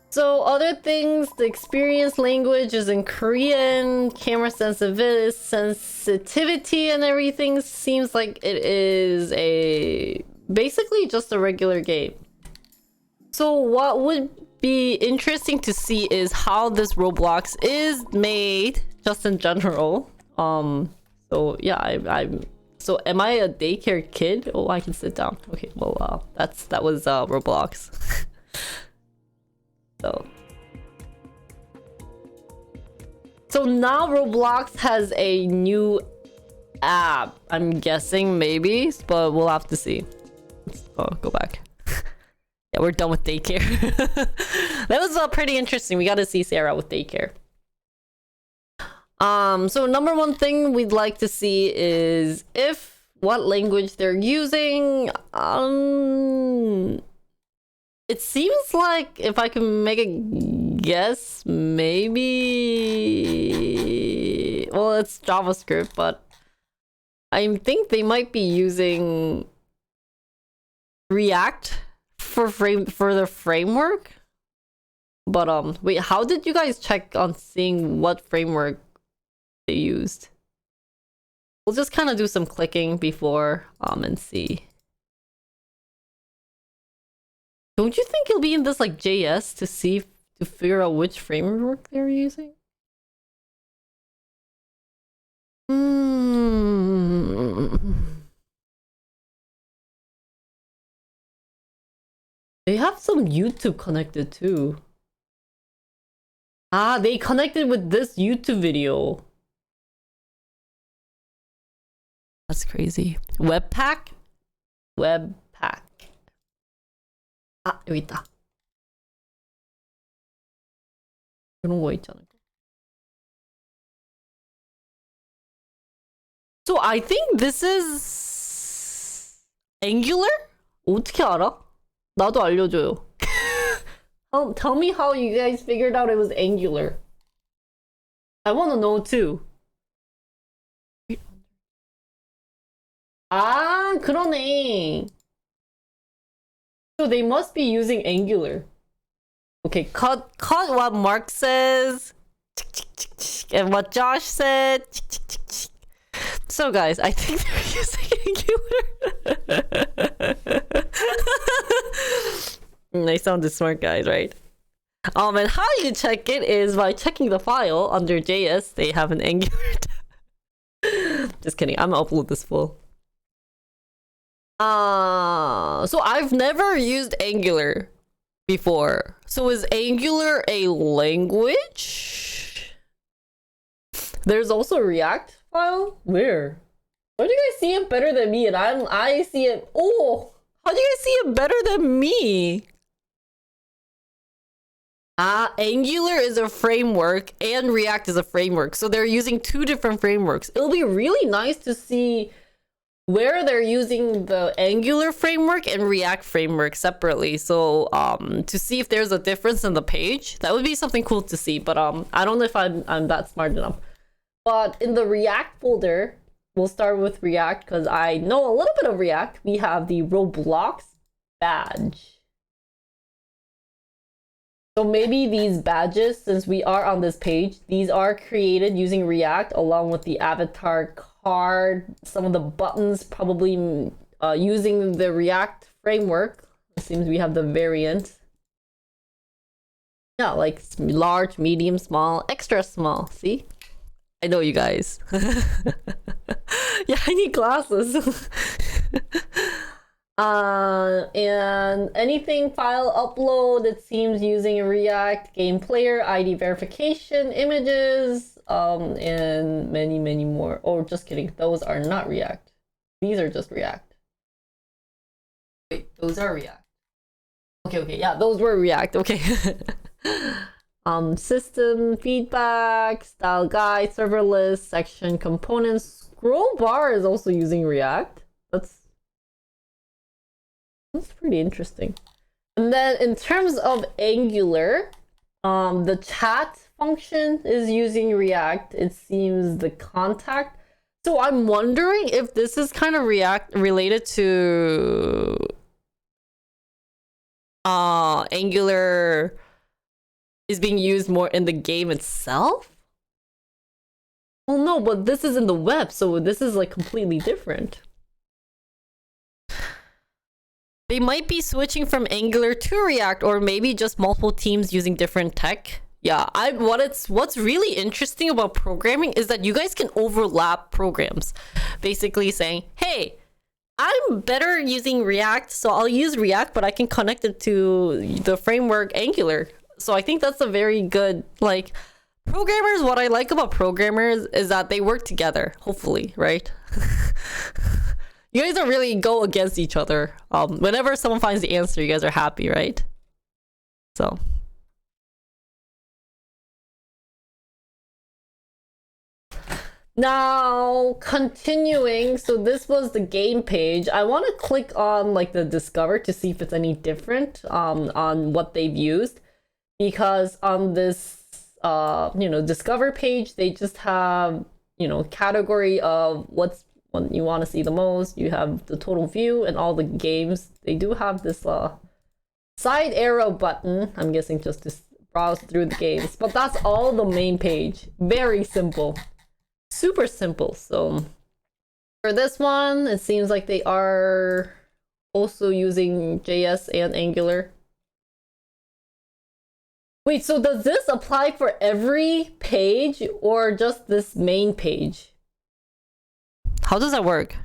So other things, the experience language is in Korean, camera sensitivity and everything seems like it is basically just a regular game. So what would be interesting to see is how this Roblox is made, just in general. So yeah, so am I a daycare kid? Oh, I can sit down. Okay, well, that was Roblox. So now Roblox has a new app. I'm guessing maybe, but we'll have to see. Let's go back. Yeah, we're done with daycare. That was pretty interesting. We got to see Sarah with daycare. So number one thing we'd like to see is what language they're using. It seems like, if I can make a guess, maybe, well, it's JavaScript, but I think they might be using React for the framework. But wait, how did you guys check on seeing what framework they used? We'll just kind of do some clicking before and see. Don't you think it'll be in this like JS to figure out which framework they're using? They have some YouTube connected too. Ah, they connected with this YouTube video. That's crazy. Webpack? Webpack. 아, 여기 있다. 그런 거 있잖아. So I think this is Angular? 어떻게 알아? 나도 알려줘요. Tell me how you guys figured out it was Angular. I want to know too. 아, 그러네. So they must be using Angular. Okay, cut what Mark says and what Josh said. So guys, I think they're using Angular. They sounded smart guys, right? And how you check it is by checking the file under JS. They have an Angular. Just kidding. I'm gonna upload this full. So I've never used Angular before. So is Angular a language? There's also a React file? Where? Why do you guys see it better than me? And I see it. Oh, how do you guys see it better than me? Angular is a framework and React is a framework. So they're using two different frameworks. It'll be really nice to see where they're using the Angular framework and React framework separately. So to see if there's a difference in the page, that would be something cool to see. But I don't know if I'm that smart enough. But in the React folder, we'll start with React because I know a little bit of React. We have the Roblox badge. So maybe these badges, since we are on this page, these are created using React along with the avatar card, some of the buttons probably using the React framework. It seems we have the variant. Yeah, like large, medium, small, extra small. See? I know you guys. Yeah, I need glasses. And anything file upload, it seems using a React game player, ID verification, images, and many more. Oh, just kidding. Those are not React. These are just React. Wait, those are React. Okay, yeah, those were React. Okay. System feedback, style guide, serverless, section components. Scroll bar is also using React. That's pretty interesting. And then in terms of Angular, the chat function is using React. It seems the contact. So I'm wondering if this is kind of React related to Angular is being used more in the game itself? Well, no, but this is in the web, so this is like completely different. They might be switching from Angular to React, or maybe just multiple teams using different tech. Yeah, what's really interesting about programming is that you guys can overlap programs. Basically saying, hey, I'm better using React, so I'll use React, but I can connect it to the framework Angular. So I think that's a very good, like, programmers, what I like about programmers is that they work together, hopefully, right? You guys don't really go against each other. Whenever someone finds the answer, you guys are happy, right? So. Now, continuing, so this was the game page. I want to click on like the discover to see if it's any different on what they've used, because on this discover page, they just have category of what you want to see the most. You have the total view and all the games. They do have this side arrow button, I'm guessing just to browse through the games, but that's all the main page. Very simple. Super simple. So for this one, it seems like they are also using JS and Angular. Wait, so does this apply for every page or just this main page? How does that work?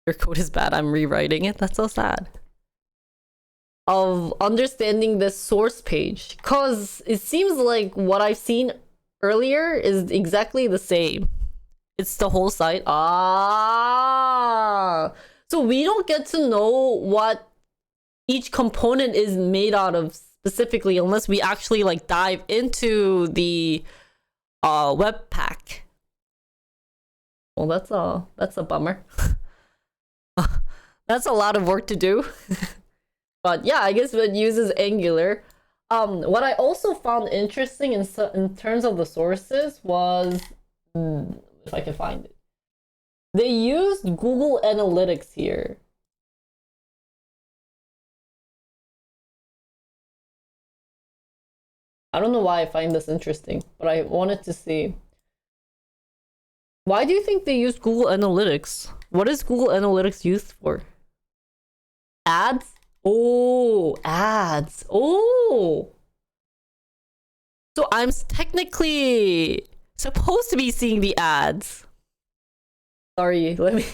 Your code is bad. I'm rewriting it. That's so sad. Of understanding this source page, because it seems like what I've seen earlier is exactly the same. It's the whole site. So we don't get to know what each component is made out of specifically unless we actually like dive into the webpack. Well, that's a bummer. That's a lot of work to do. But yeah, I guess it uses Angular. What I also found interesting in terms of the sources was, if I can find it, they used Google Analytics here. I don't know why I find this interesting, but I wanted to see. Why do you think they used Google Analytics? What is Google Analytics used for? Ads? Oh, ads. Oh. So I'm technically supposed to be seeing the ads. Sorry, let me.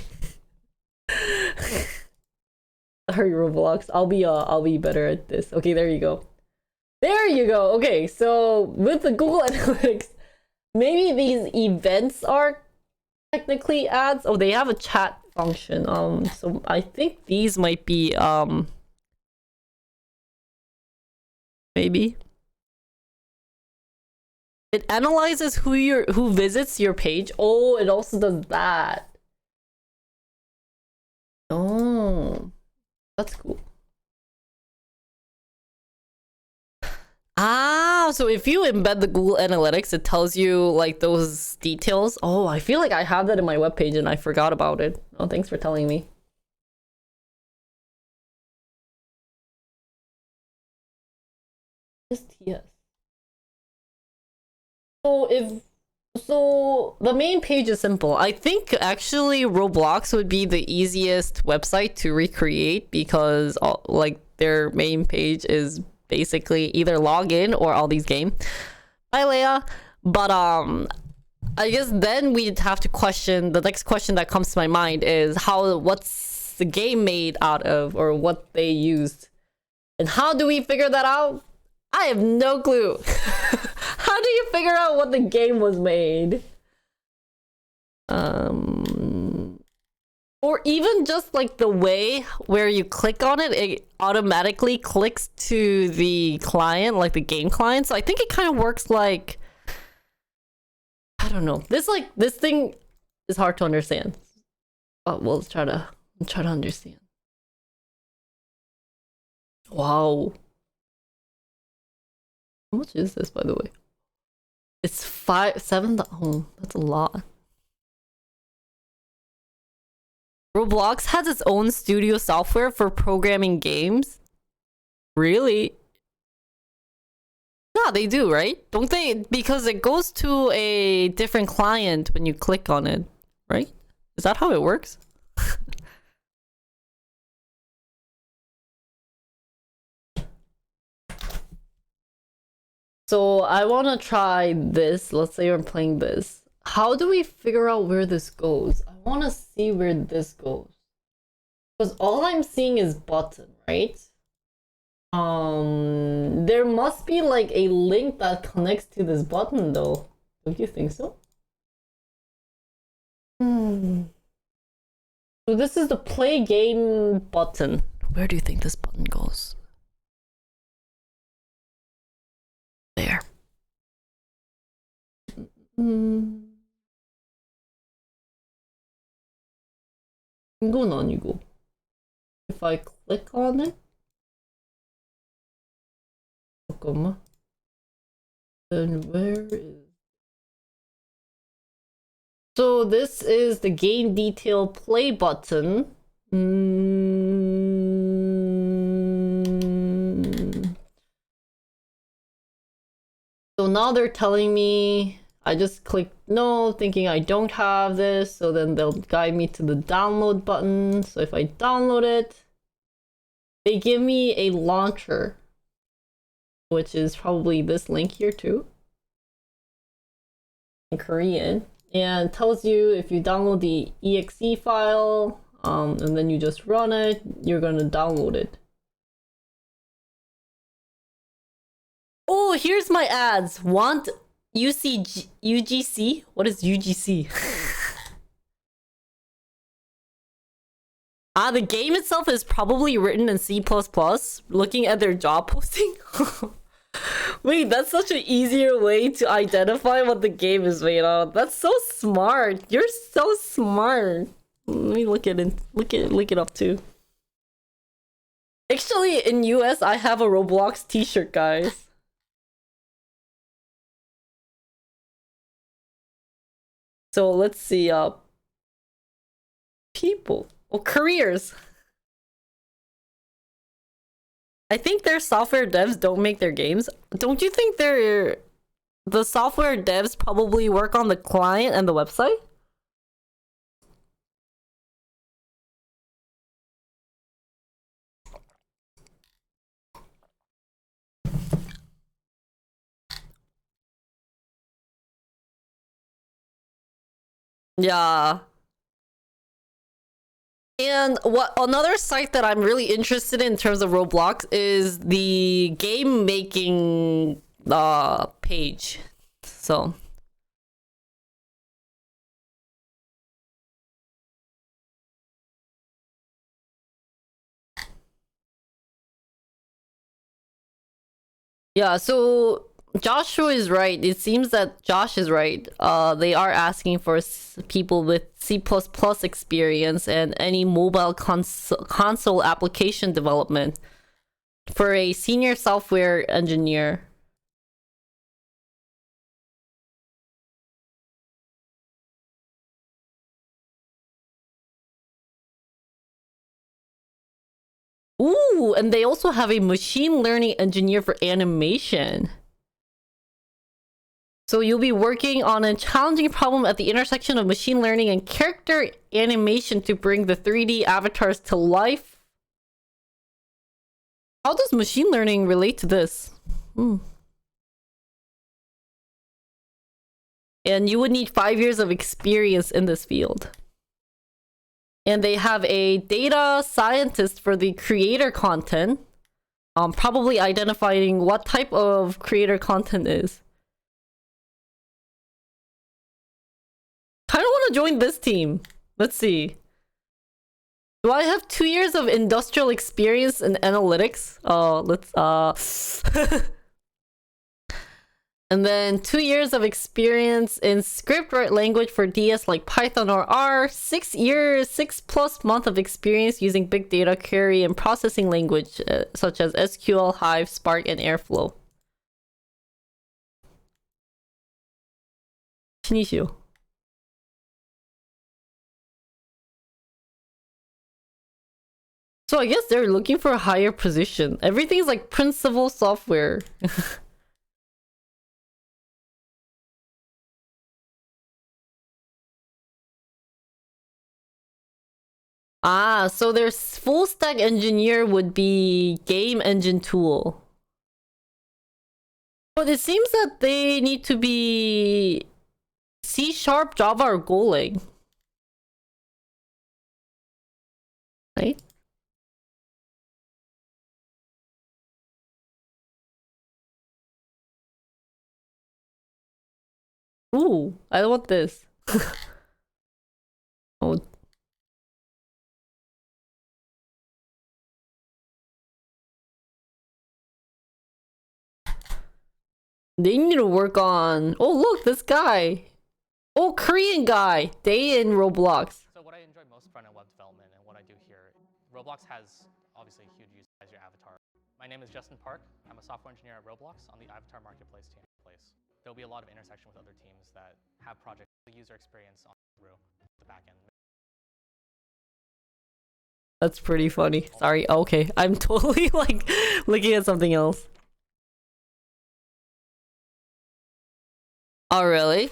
Sorry, Roblox. I'll be better at this. Okay, there you go. There you go. Okay, so with the Google Analytics, maybe these events are technically ads. Oh, they have a chat function. So I think these might be maybe it analyzes who visits your page. Oh, it also does that. Oh, that's cool. So if you embed the Google Analytics, it tells you like those details. Oh, I feel like I have that in my webpage and I forgot about it. Oh, thanks for telling me. Just yes. So the main page is simple. I think actually Roblox would be the easiest website to recreate because like their main page is basically either login or all these games. Bye, Leia. But I guess then we'd have to question, the next question that comes to my mind is what's the game made out of, or what they used. And how do we figure that out? I have no clue. How do you figure out what the game was made? Or even just like the way where you click on it, it automatically clicks to the client, like the game client. So I think it kind of works like, I don't know. This thing is hard to understand. Oh, well, let's try to understand. Wow. How much is this, by the way? It's 7. Oh, that's a lot. Roblox has its own studio software for programming games. Really? Yeah, they do, right? Don't they? Because it goes to a different client when you click on it, right? Is that how it works? So I want to try this. Let's say I'm playing this. How do we figure out where this goes? I want to see where this goes. Because all I'm seeing is button, right? There must be like a link that connects to this button though. Don't you think so? So this is the play game button. Where do you think this button goes? There. 이건 아니고. If I click on it, 잠깐만. Then where is? So this is the game detail play button. So now they're telling me, I just clicked no, thinking I don't have this. So then they'll guide me to the download button. So if I download it, they give me a launcher, which is probably this link here too, in Korean, and tells you if you download the exe file, and then you just run it, you're gonna download it. Oh, here's my ads. Want UGC? What is UGC? The game itself is probably written in C++, looking at their job posting. Wait, that's such an easier way to identify what the game is made of. That's so smart. You're so smart. Let me look it up too. Actually, in US, I have a Roblox t-shirt, guys. So let's see, people. Oh, careers. I think their software devs don't make their games. Don't you think the software devs probably work on the client and the website? Yeah. And what another site that I'm really interested in terms of Roblox is the game making page. So yeah, so Joshua is right. It seems that Josh is right. They are asking for people with C++ experience and any mobile console application development for a senior software engineer. Ooh, and they also have a machine learning engineer for animation. So you'll be working on a challenging problem at the intersection of machine learning and character animation to bring the 3D avatars to life. How does machine learning relate to this? And you would need 5 years of experience in this field. And they have a data scientist for the creator content. Probably identifying what type of creator content is. Kind of want to join this team. Let's see. Do I have 2 years of industrial experience in analytics? And then 2 years of experience in script write language for DS like Python or R. 6 years, 6+ months of experience using big data query and processing language such as SQL, Hive, Spark, and Airflow. 신이시요. So I guess they're looking for a higher position. Everything's like principal software. So their full stack engineer would be game engine tool. But it seems that they need to be C#, Java, or Golang. Right? Ooh, I want this. Oh. They need to work on... Oh, look, this guy. Oh, Korean guy. Day in Roblox. So what I enjoy most front-end web development and what I do here, Roblox has obviously huge use as your avatar. My name is Justin Park. I'm a software engineer at Roblox on the Avatar Marketplace team. There'll be a lot of intersection with other teams that have project user experience on through the backend. That's pretty funny. Sorry. Okay. I'm totally like looking at something else. Oh, really?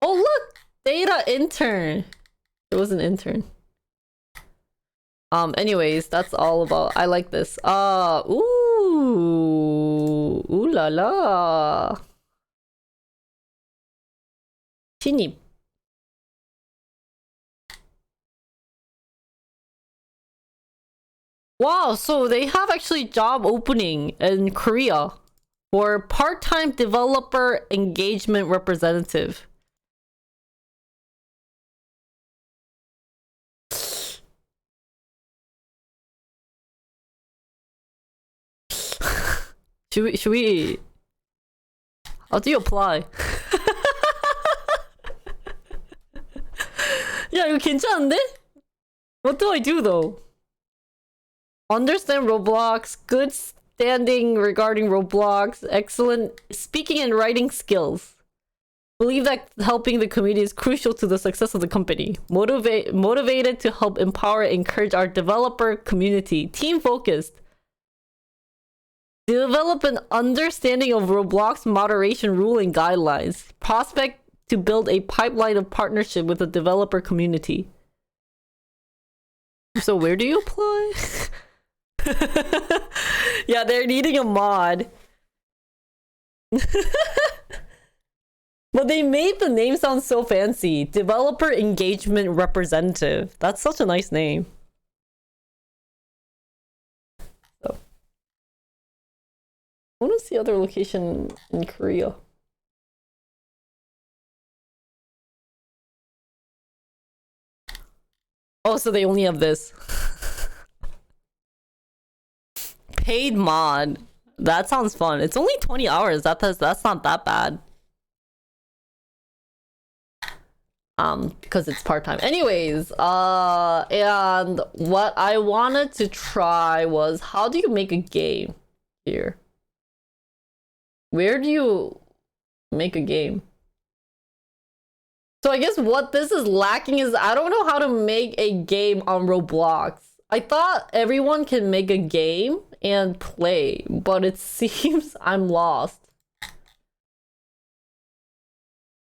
Oh, look! Data intern. It was an intern. Anyways, that's all about... I like this. Ooh la la. 신입. Wow, so they have actually job opening in Korea for part-time developer engagement representative. Should we how do you apply? 야, 이거 괜찮은데? What do I do though? Understand Roblox, good standing regarding Roblox, excellent speaking and writing skills. Believe that helping the community is crucial to the success of the company. Motivated to help empower and encourage our developer community. Team focused. Develop an understanding of Roblox moderation ruling guidelines. Prospect to build a pipeline of partnership with the developer community. So where do you apply? Yeah, they're needing a mod. But they made the name sound so fancy. Developer Engagement Representative. That's such a nice name. So. What is the other location in Korea? Oh, so they only have this. Paid mod. That sounds fun. It's only 20 hours. That's not that bad. Because it's part-time. Anyways, and what I wanted to try was, how do you make a game here? Where do you make a game? So I guess what this is lacking is I don't know how to make a game on Roblox. I thought everyone can make a game and play, but it seems I'm lost.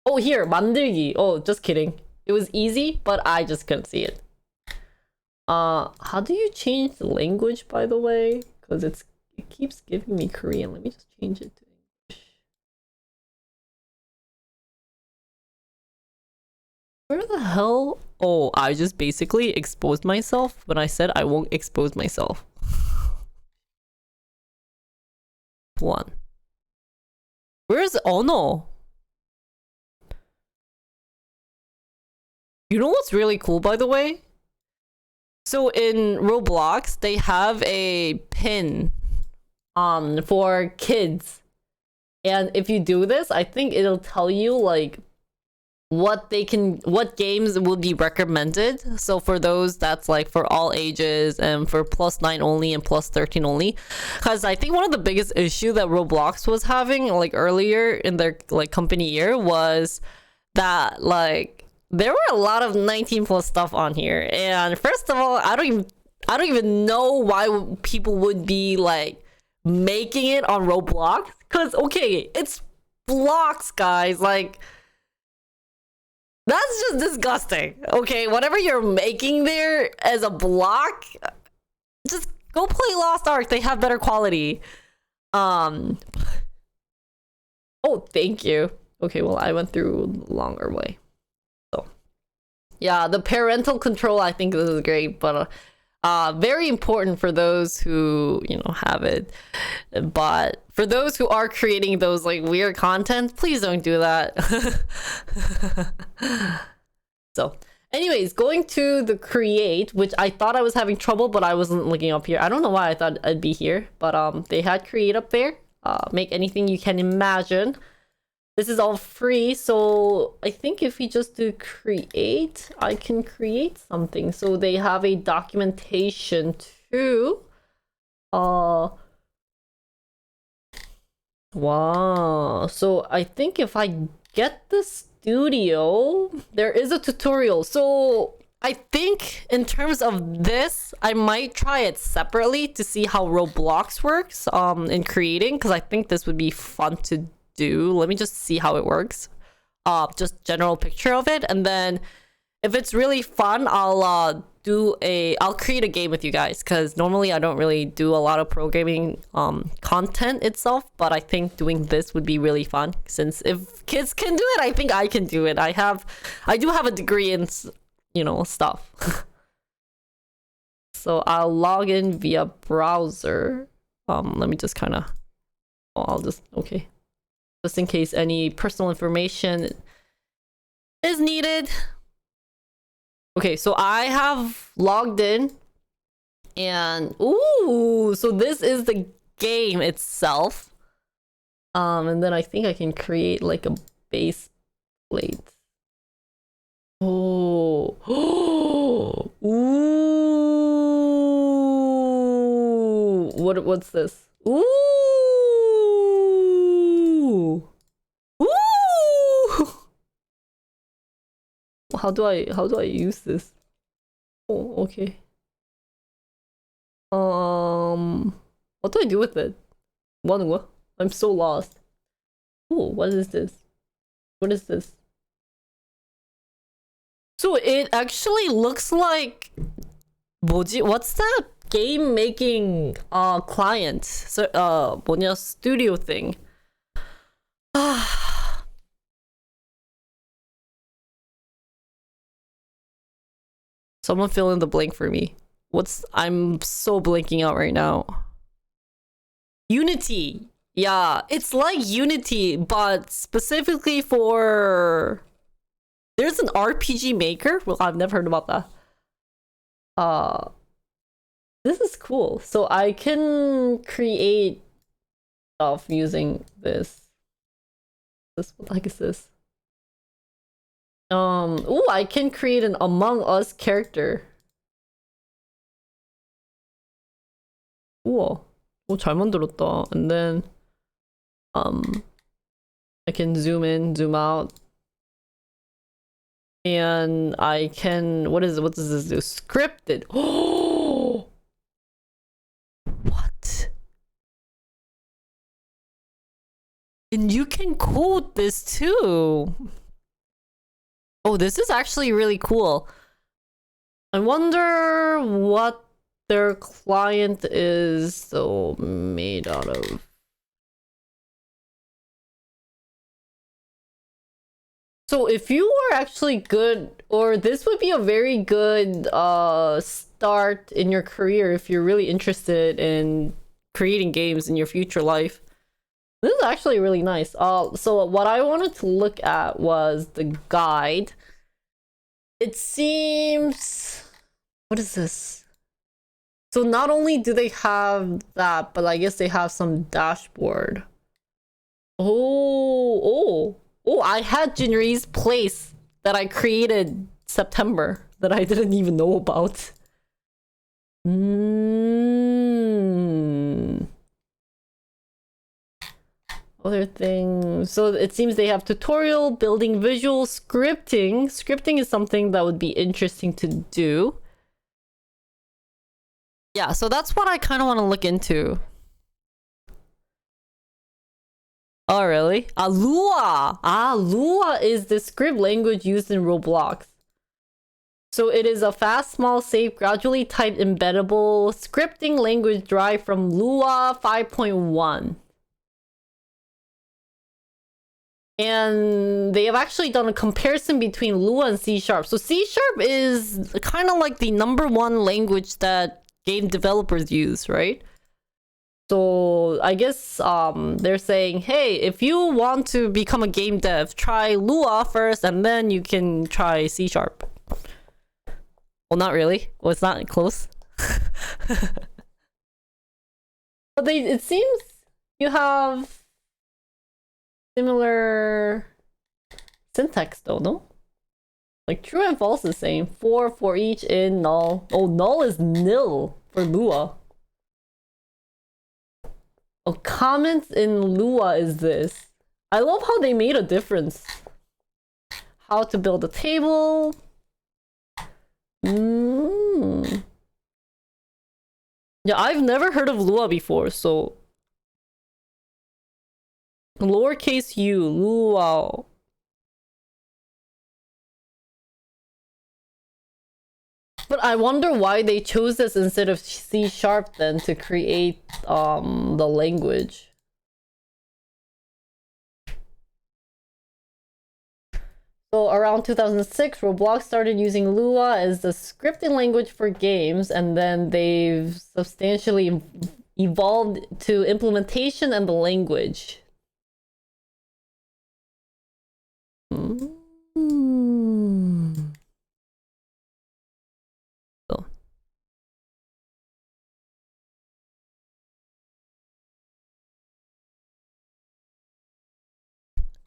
Oh, here, 만들기. Oh, just kidding. It was easy, but I just couldn't see it. How do you change the language, by the way? Because it keeps giving me Korean. Let me just change it to Where the hell? Oh, I just basically exposed myself when I said I won't expose myself. One. Where's Ono? You know what's really cool, by the way? So in Roblox, they have a pin for kids. And if you do this, I think it'll tell you like what games will be recommended. So for those, that's like for all ages and for +9 only and +13 only. Because I think one of the biggest issue that Roblox was having like earlier in their like company year was that like there were a lot of 19 plus stuff on here. And first of all, I don't even know why people would be like making it on Roblox. Because okay, it's blocks, guys. Like, that's just disgusting. Okay, whatever you're making there as a block, just go play Lost Ark. They have better quality. Oh, thank you. Okay, well, I went through the longer way. So, yeah, the parental control, I think this is great, but very important for those who, you know, have it. But for those who are creating those like weird content, please don't do that. So anyways, going to the create, which I thought I was having trouble, but I wasn't looking up here. I don't know why I thought I'd be here, but they had create up there. Make anything you can imagine. This is all free, so I think if we just do create, I can create something. So they have a documentation too. Wow. So I think if I get the studio, there is a tutorial. So I think in terms of this, I might try it separately to see how Roblox works in creating, because I think this would be fun to do. Let me just see how it works. Just general picture of it, and then if it's really fun, I'll create a game with you guys, because normally I don't really do a lot of programming content itself, but I think doing this would be really fun, since if kids can do it, I think I can do it. I do have a degree in, you know, stuff. So I'll log in via browser. Let me just kind of, okay, just in case any personal information is needed. Okay, so I have logged in, and ooh, so this is the game itself. And then I think I can create like a base plate. Oh, ooh, what's this? Ooh, ooh. How do I use this? Oh, okay. What do I do with it? What? I'm so lost. Oh, what is this? What is this? So it actually looks like 뭐지? What's that game making client? So 뭐냐, studio thing. Someone fill in the blank for me. I'm so blanking out right now. Unity. Yeah, it's like Unity, but specifically for... There's an RPG maker? Well, I've never heard about that. This is cool. So I can create stuff using this. What the heck is this? Oh, I can create an Among Us character. 우와. 오, 잘 만들었다. And then I can zoom in, zoom out. And I can, what does this do? Scripted. Oh, what? And you can code this too. Oh, this is actually really cool. I wonder what their client is so made out of. So if you were actually good, or this would be a very good start in your career if you're really interested in creating games in your future life. This is actually really nice. So what I wanted to look at was the guide. It seems... What is this? So not only do they have that, but I guess they have some dashboard. Oh, I had Jinri's place that I created September that I didn't even know about. Other things. So it seems they have tutorial, building visual, scripting. Scripting is something that would be interesting to do. Yeah, so that's what I kind of want to look into. Oh, really? Lua! Lua is the script language used in Roblox. So it is a fast, small, safe, gradually typed, embeddable scripting language derived from Lua 5.1. And they have actually done a comparison between Lua and C#. So C# is kind of like the #1 language that game developers use, right? So I guess they're saying, hey, if you want to become a game dev, try Lua first and then you can try C#. Well, not really. Well, it's not close. But it seems you have similar syntax though, no? Like true and false is the same. For each, in, null. Oh, null is nil for Lua. Oh, comments in Lua is this. I love how they made a difference. How to build a table. Yeah, I've never heard of Lua before, so lowercase u, Lua. But I wonder why they chose this instead of C# then to create the language. So around 2006, Roblox started using Lua as the scripting language for games, and then they've substantially evolved to implementation and the language. So.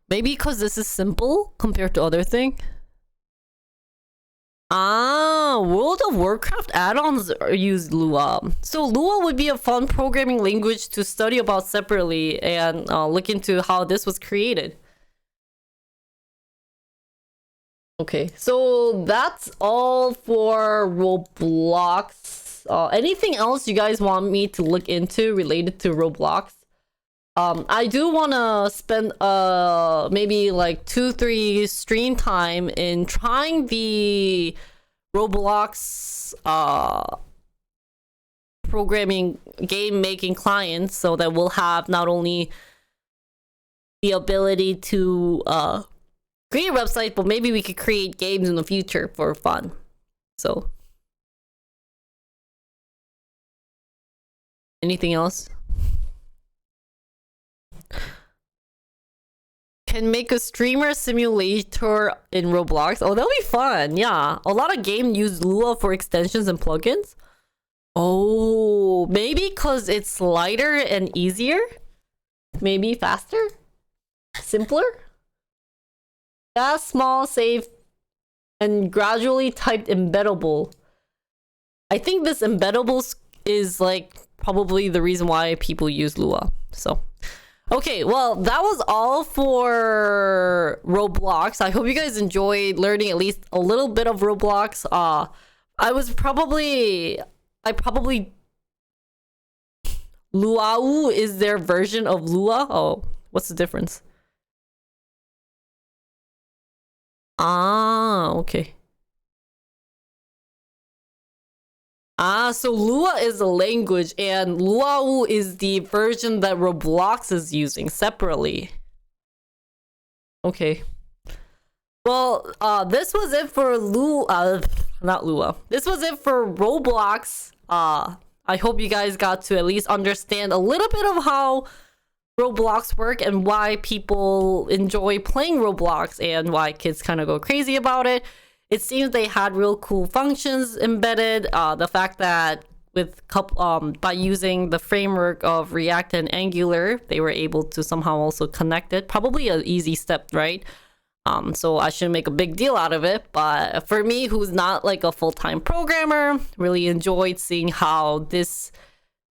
Maybe because this is simple compared to other thing. World of Warcraft add-ons use Lua. So Lua would be a fun programming language to study about separately and look into how this was created. Okay, so that's all for Roblox. Anything else you guys want me to look into related to Roblox? I do want to spend maybe like 2-3 stream time in trying the Roblox programming game making clients, so that we'll have not only the ability to create a website, but maybe we could create games in the future for fun. So anything else? Can make a streamer simulator in Roblox. Oh, that'll be fun. Yeah, a lot of games use Lua for extensions and plugins. Oh, maybe because it's lighter and easier. Maybe faster, simpler. Fast, small, safe, and gradually typed embeddable. I think this embeddable is like probably the reason why people use Lua. So. Okay, well, that was all for Roblox. I hope you guys enjoyed learning at least a little bit of Roblox. Luau is their version of Lua. Oh, what's the difference? Okay. So Lua is a language and Luau is the version that Roblox is using separately. Okay. Well, this was it for not Lua. This was it for Roblox. I hope you guys got to at least understand a little bit of how Roblox work and why people enjoy playing Roblox and why kids kind of go crazy about it. It seems they had real cool functions embedded. The fact that by using the framework of React and Angular, they were able to somehow also connect it. Probably an easy step, right? So I shouldn't make a big deal out of it. But for me, who's not like a full-time programmer, really enjoyed seeing how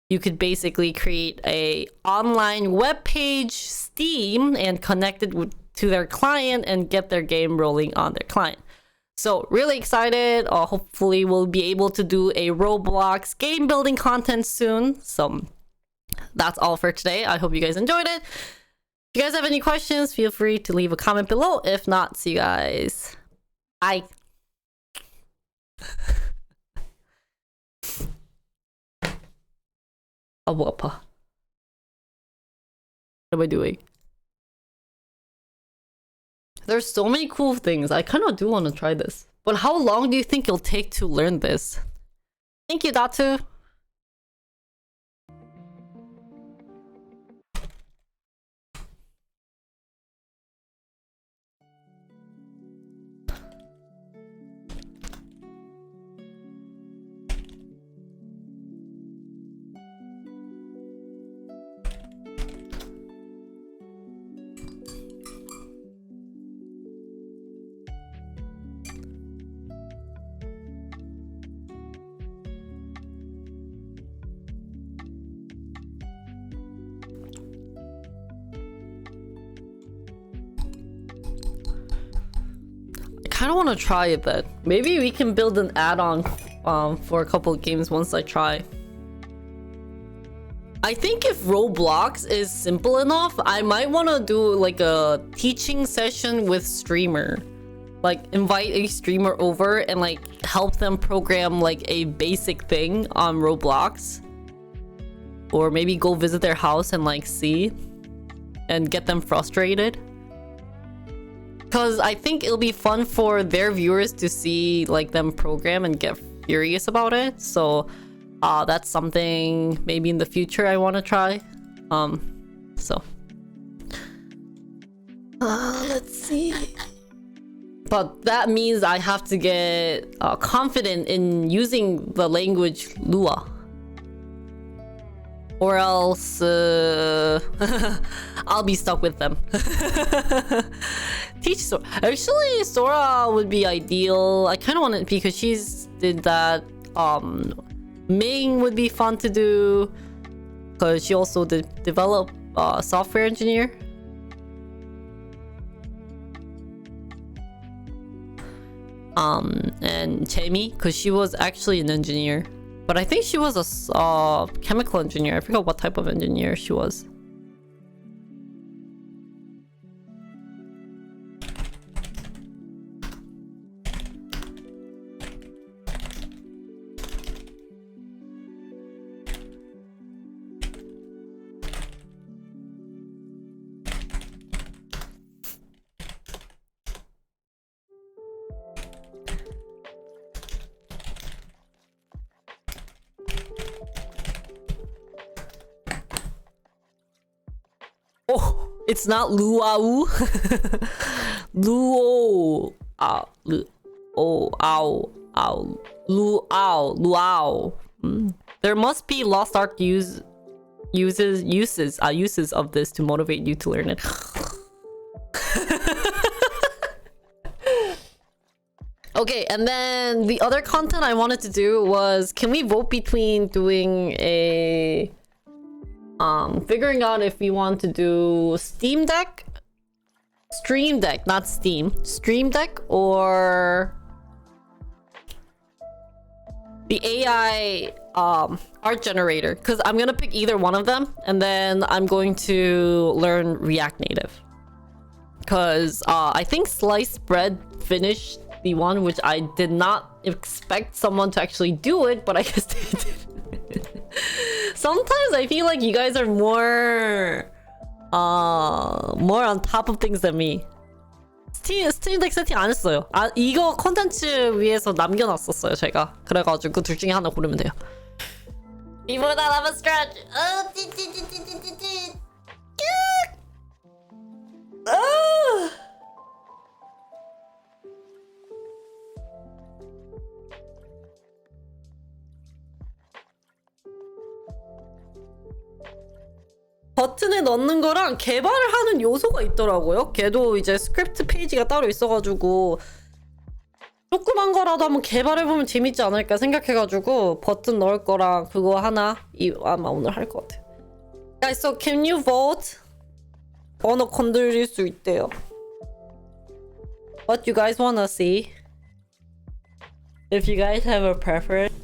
you could basically create a online web page, Steam, and connect it to their client and get their game rolling on their client. So really excited. Hopefully we'll be able to do a Roblox game building content soon. So that's all for today. I hope you guys enjoyed it. If you guys have any questions, feel free to leave a comment below. If not, see you guys. Bye. What am I doing? There's so many cool things. I kind of do want to try this. But how long do you think it'll take to learn this? Thank you, Datu. I kind of want to try it then. Maybe we can build an add-on for a couple of games once I try. I think if Roblox is simple enough, I might want to do like a teaching session with streamer. Like invite a streamer over and like help them program like a basic thing on Roblox. Or maybe go visit their house and like see and get them frustrated. Because I think it'll be fun for their viewers to see like them program and get furious about it. So that's something maybe in the future I want to try. Let's see. But that means I have to get confident in using the language Lua. Or else I'll be stuck with them. Teach Sora. Actually, Sora would be ideal. I kind of want it because she's did that. Ming would be fun to do because she also did develop software engineer. And Chemi because she was actually an engineer. But I think she was a chemical engineer. I forgot what type of engineer she was. Oh, it's not luau. Luo. Luau. There must be lost art uses of this to motivate you to learn it. Okay, and then the other content I wanted to do was, can we vote between doing a figuring out if we want to do Stream Deck, not Steam, Stream Deck, or the AI art generator, because I'm gonna pick either one of them and then I'm going to learn React Native because I think Sliced Bread finished the one, which I did not expect someone to actually do it, but I guess they did. Sometimes I feel like you guys are more on top of things than me. 스팀 덱 세팅 안 했어요. 아 이거 컨텐츠 위해서 남겨놨었어요 제가. 그래가지고 둘 중에 하나 고르면 돼요. Before that, I'm a stretch. 버튼에 넣는 거랑 개발을 하는 요소가 있더라고요. 걔도 이제 스크립트 페이지가 따로 있어가지고 조그만 거라도 한번 개발해보면 재밌지 않을까 생각해가지고 버튼 넣을 거랑 그거 하나 아마 오늘 할 것 같아요. Guys, so can you vote? 언어 건드릴 수 있대요. What you guys wanna see? If you guys have a preference.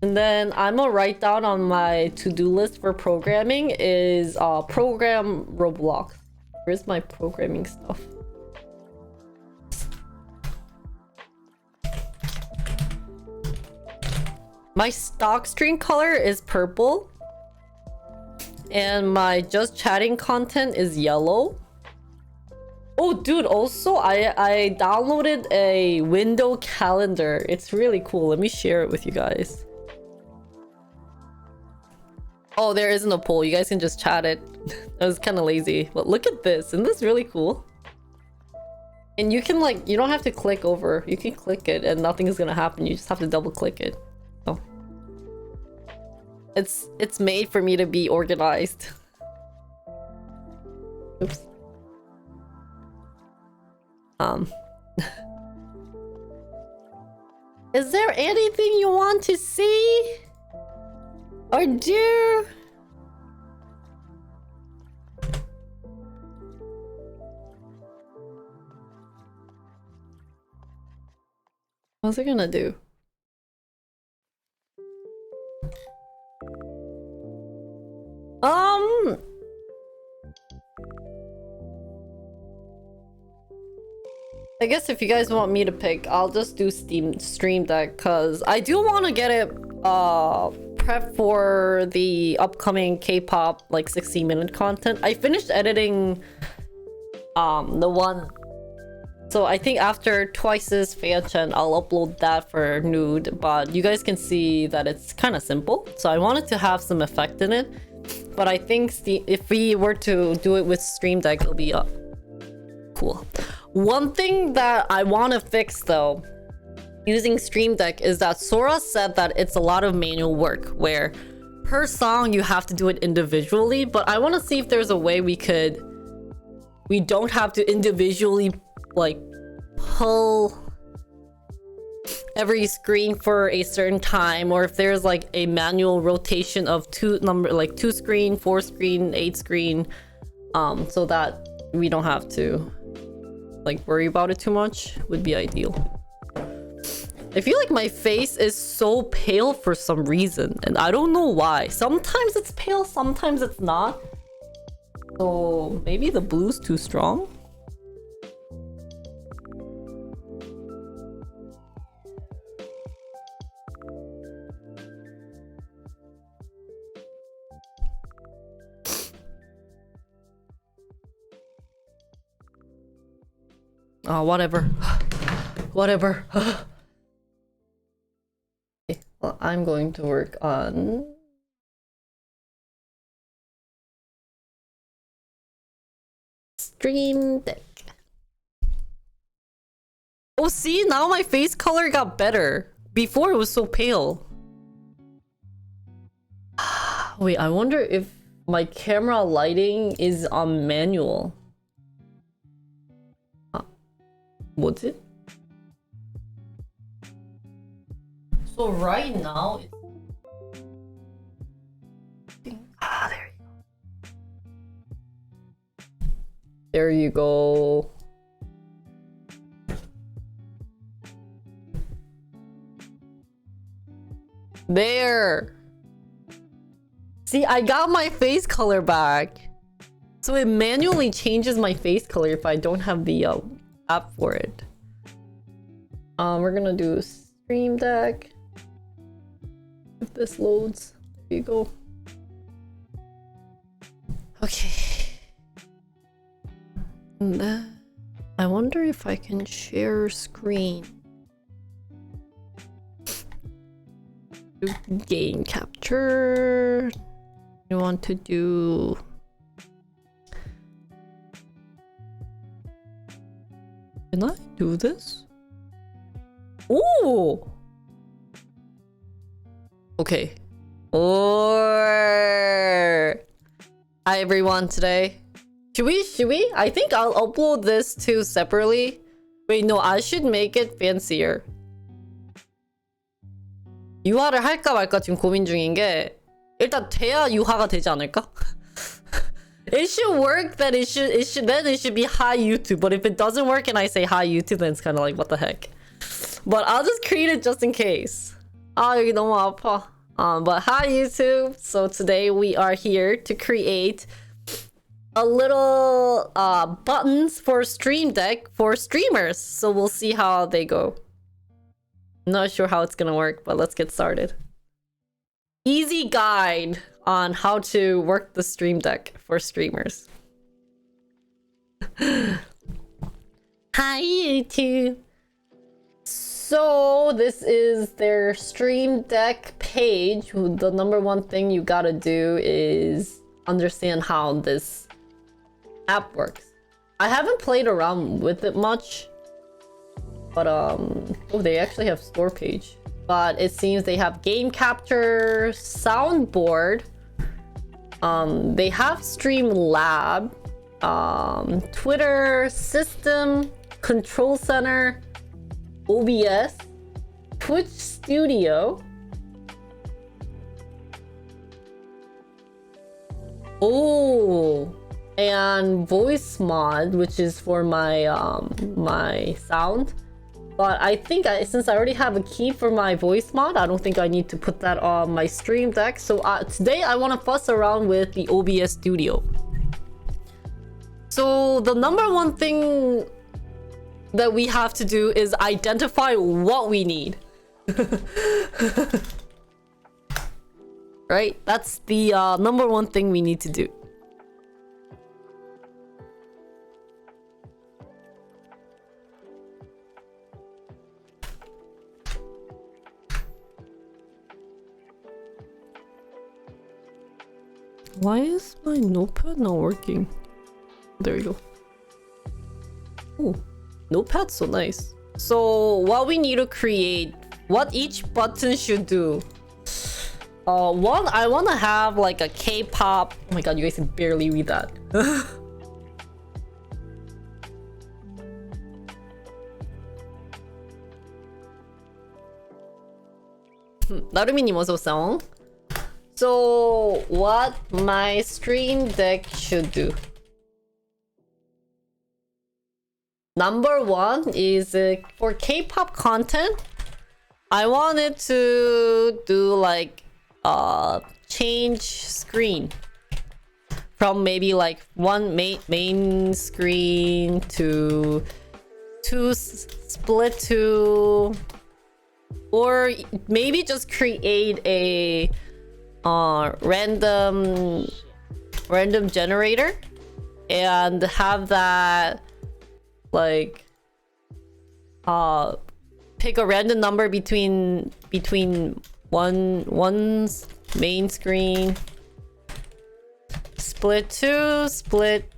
And then I'm gonna write down on my to-do list for programming is program Roblox. Where's my programming stuff? My stock stream color is purple. And my just chatting content is yellow. Oh dude, also I downloaded a window calendar. It's really cool. Let me share it with you guys. Oh, there isn't a poll. You guys can just chat it. I was kind of lazy. But look at this. Isn't this really cool? And you can like, you don't have to click over. You can click it and nothing is gonna happen. You just have to double click it. Oh. It's made for me to be organized. Oops. Is there anything you want to see? Or do? What's it gonna do? I guess if you guys want me to pick, I'll just do Stream Deck because I do want to get it prep for the upcoming K-pop like 60-minute content. I finished editing the one, so I think after Twice's Feachen I'll upload that for Nude, but you guys can see that it's kind of simple, so I wanted to have some effect in it. But I think if we were to do it with Stream Deck, it'll be cool. One thing that I want to fix though using Stream Deck is that Sora said that it's a lot of manual work where per song you have to do it individually, but I want to see if there's a way we don't have to individually like pull every screen for a certain time, or if there's like a manual rotation of two screen, 4 screen, 8 screen, so that we don't have to like worry about it too much would be ideal. I feel like my face is so pale for some reason, and I don't know why. Sometimes it's pale, sometimes it's not. So maybe the blue's too strong? Oh, whatever. Whatever. Okay, well, I'm going to work on Stream Deck. Oh, see? Now my face color got better. Before it was so pale. Wait, I wonder if my camera lighting is on manual. 뭐지? So right now it's... there you go. There. See, I got my face color back. So it manually changes my face color if I don't have the app for it. We're gonna do Stream Deck. If this loads, there you go. Okay. And then I wonder if I can share screen. Game capture. You want to do... Can I do this? Ooh! Okay. Or... Hi everyone today. Should we? I think I'll upload this too separately. Wait, no, I should make it fancier. 유화를 할까 말까 지금 고민 중인 게 일단 돼야 유화가 되지 않을까? It should work, then it should be hi YouTube. But if it doesn't work and I say hi YouTube, then it's kind of like what the heck. But I'll just create it just in case. 아 여기 너무 아파. But hi YouTube. So today we are here to create a little buttons for Stream Deck for streamers. So we'll see how they go. Not sure how it's gonna work, but let's get started. Easy guide on how to work the Stream Deck for streamers. Hi YouTube. So this is their Stream Deck page. The number one thing you gotta do is understand how this app works. I haven't played around with it much, but oh, they actually have store page. But it seems they have game capture, soundboard. They have Streamlab, Twitter, system, control center, OBS, Twitch Studio. Oh, and voice mod, which is for my my sound. But I think since I already have a key for my voice mod, I don't think I need to put that on my Stream Deck. So today I want to fuss around with the OBS Studio. So the number one thing that we have to do is identify what we need. Right? That's the number one thing we need to do. Why is my notepad not working? There you go. Oh, notepad's so nice. So what we need to create, what each button should do. One, I want to have like a K-pop. Oh my god, you guys can barely read that. 나루미님 어서 오세요. So what my Stream Deck should do. Number one is for K-pop content. I wanted to do like change screen from maybe like one main screen to two split to, or maybe just create a random generator and have that like pick a random number between one's main screen, split 2, split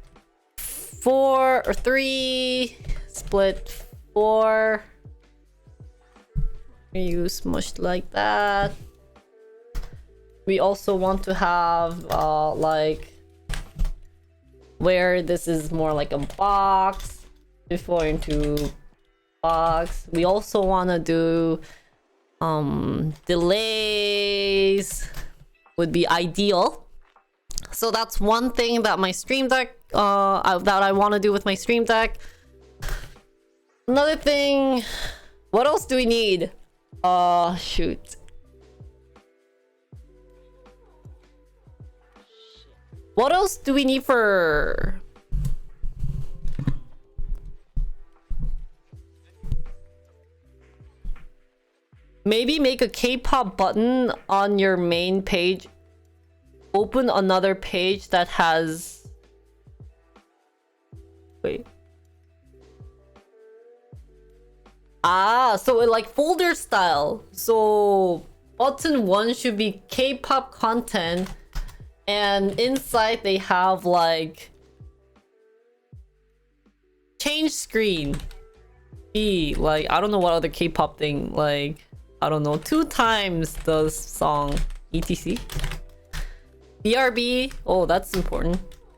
4 or 3, split 4, you smushed like that. We also want to have like where this is more like a box before into box. We also want to do delays would be ideal. So that's one thing that my Stream Deck that I want to do with my Stream Deck. Another thing, what else do we need? Shoot. What else do we need for... Maybe make a K-pop button on your main page. Open another page that has... Wait, Ah, so like folder style. So button 1 should be K-pop content, and inside they have like change screen. B, like I don't know what other K-pop thing, like I don't know, 2 times the song etc. BRB, oh that's important.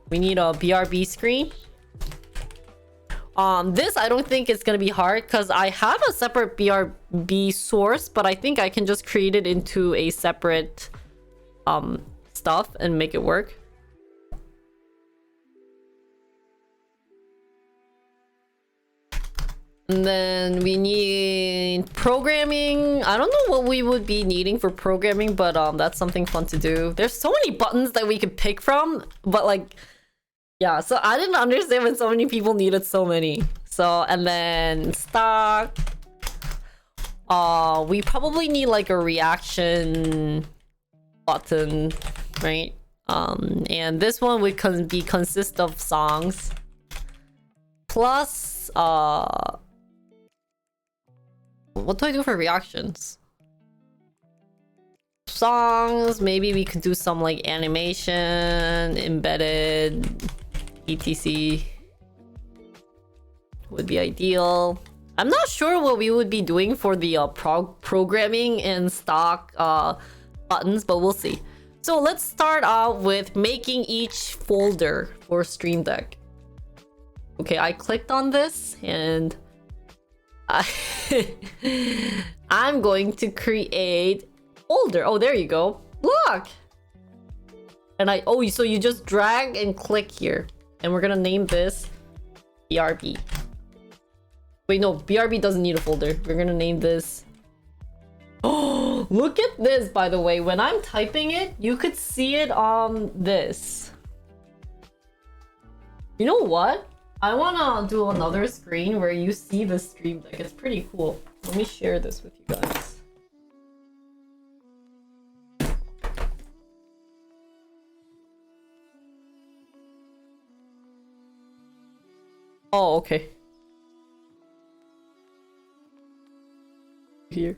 We need a BRB screen. This I don't think it's gonna be hard because I have a separate BRB source, but I think I can just create it into a separate stuff and make it work. And then we need programming. I don't know what we would be needing for programming, but that's something fun to do. There's so many buttons that we could pick from, but like yeah, so I didn't understand when so many people needed so many. So, and then stock. We probably need like a reaction button, right? And this one would consist of songs. Plus, what do I do for reactions? Songs, maybe we could do some like animation, embedded, etc. Would be ideal. I'm not sure what we would be doing for the programming and stock buttons, but we'll see. So let's start out with making each folder for Stream Deck. Okay, I clicked on this and I'm going to create folder. Oh, there you go. Look. And so you just drag and click here. And we're gonna name this BRB. Wait, no, BRB doesn't need a folder. We're gonna name this. Oh, look at this, by the way. When I'm typing it, you could see it on this. You know what? I wanna do another screen where you see the Stream Deck. It's pretty cool. Let me share this with you guys. Oh, okay. Here.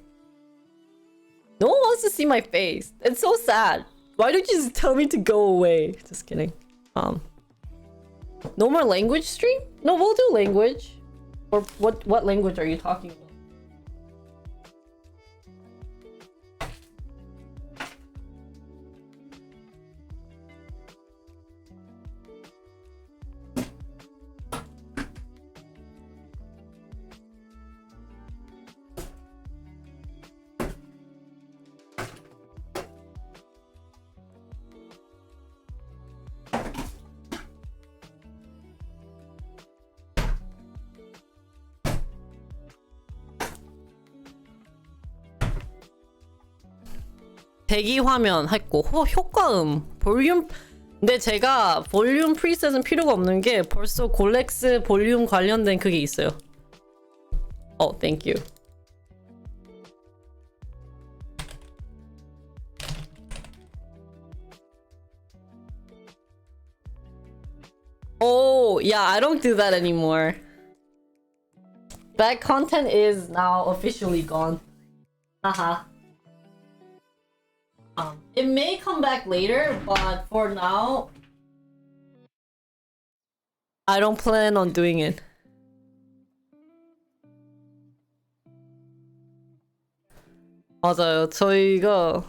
No one wants to see my face. It's so sad. Why don't you just tell me to go away? Just kidding. No more language stream? No, we'll do language. Or what language are you talking about? 대기 화면 했고 효과음 볼륨. 근데 제가 볼륨 프리셋은 필요가 없는 게 벌써 골렉스 볼륨 관련된 그게 있어요. thank you. Oh, yeah, I don't do that anymore. That content is now officially gone. Haha. It may come back later, but for now, I don't plan on doing it. 맞아요. 저희가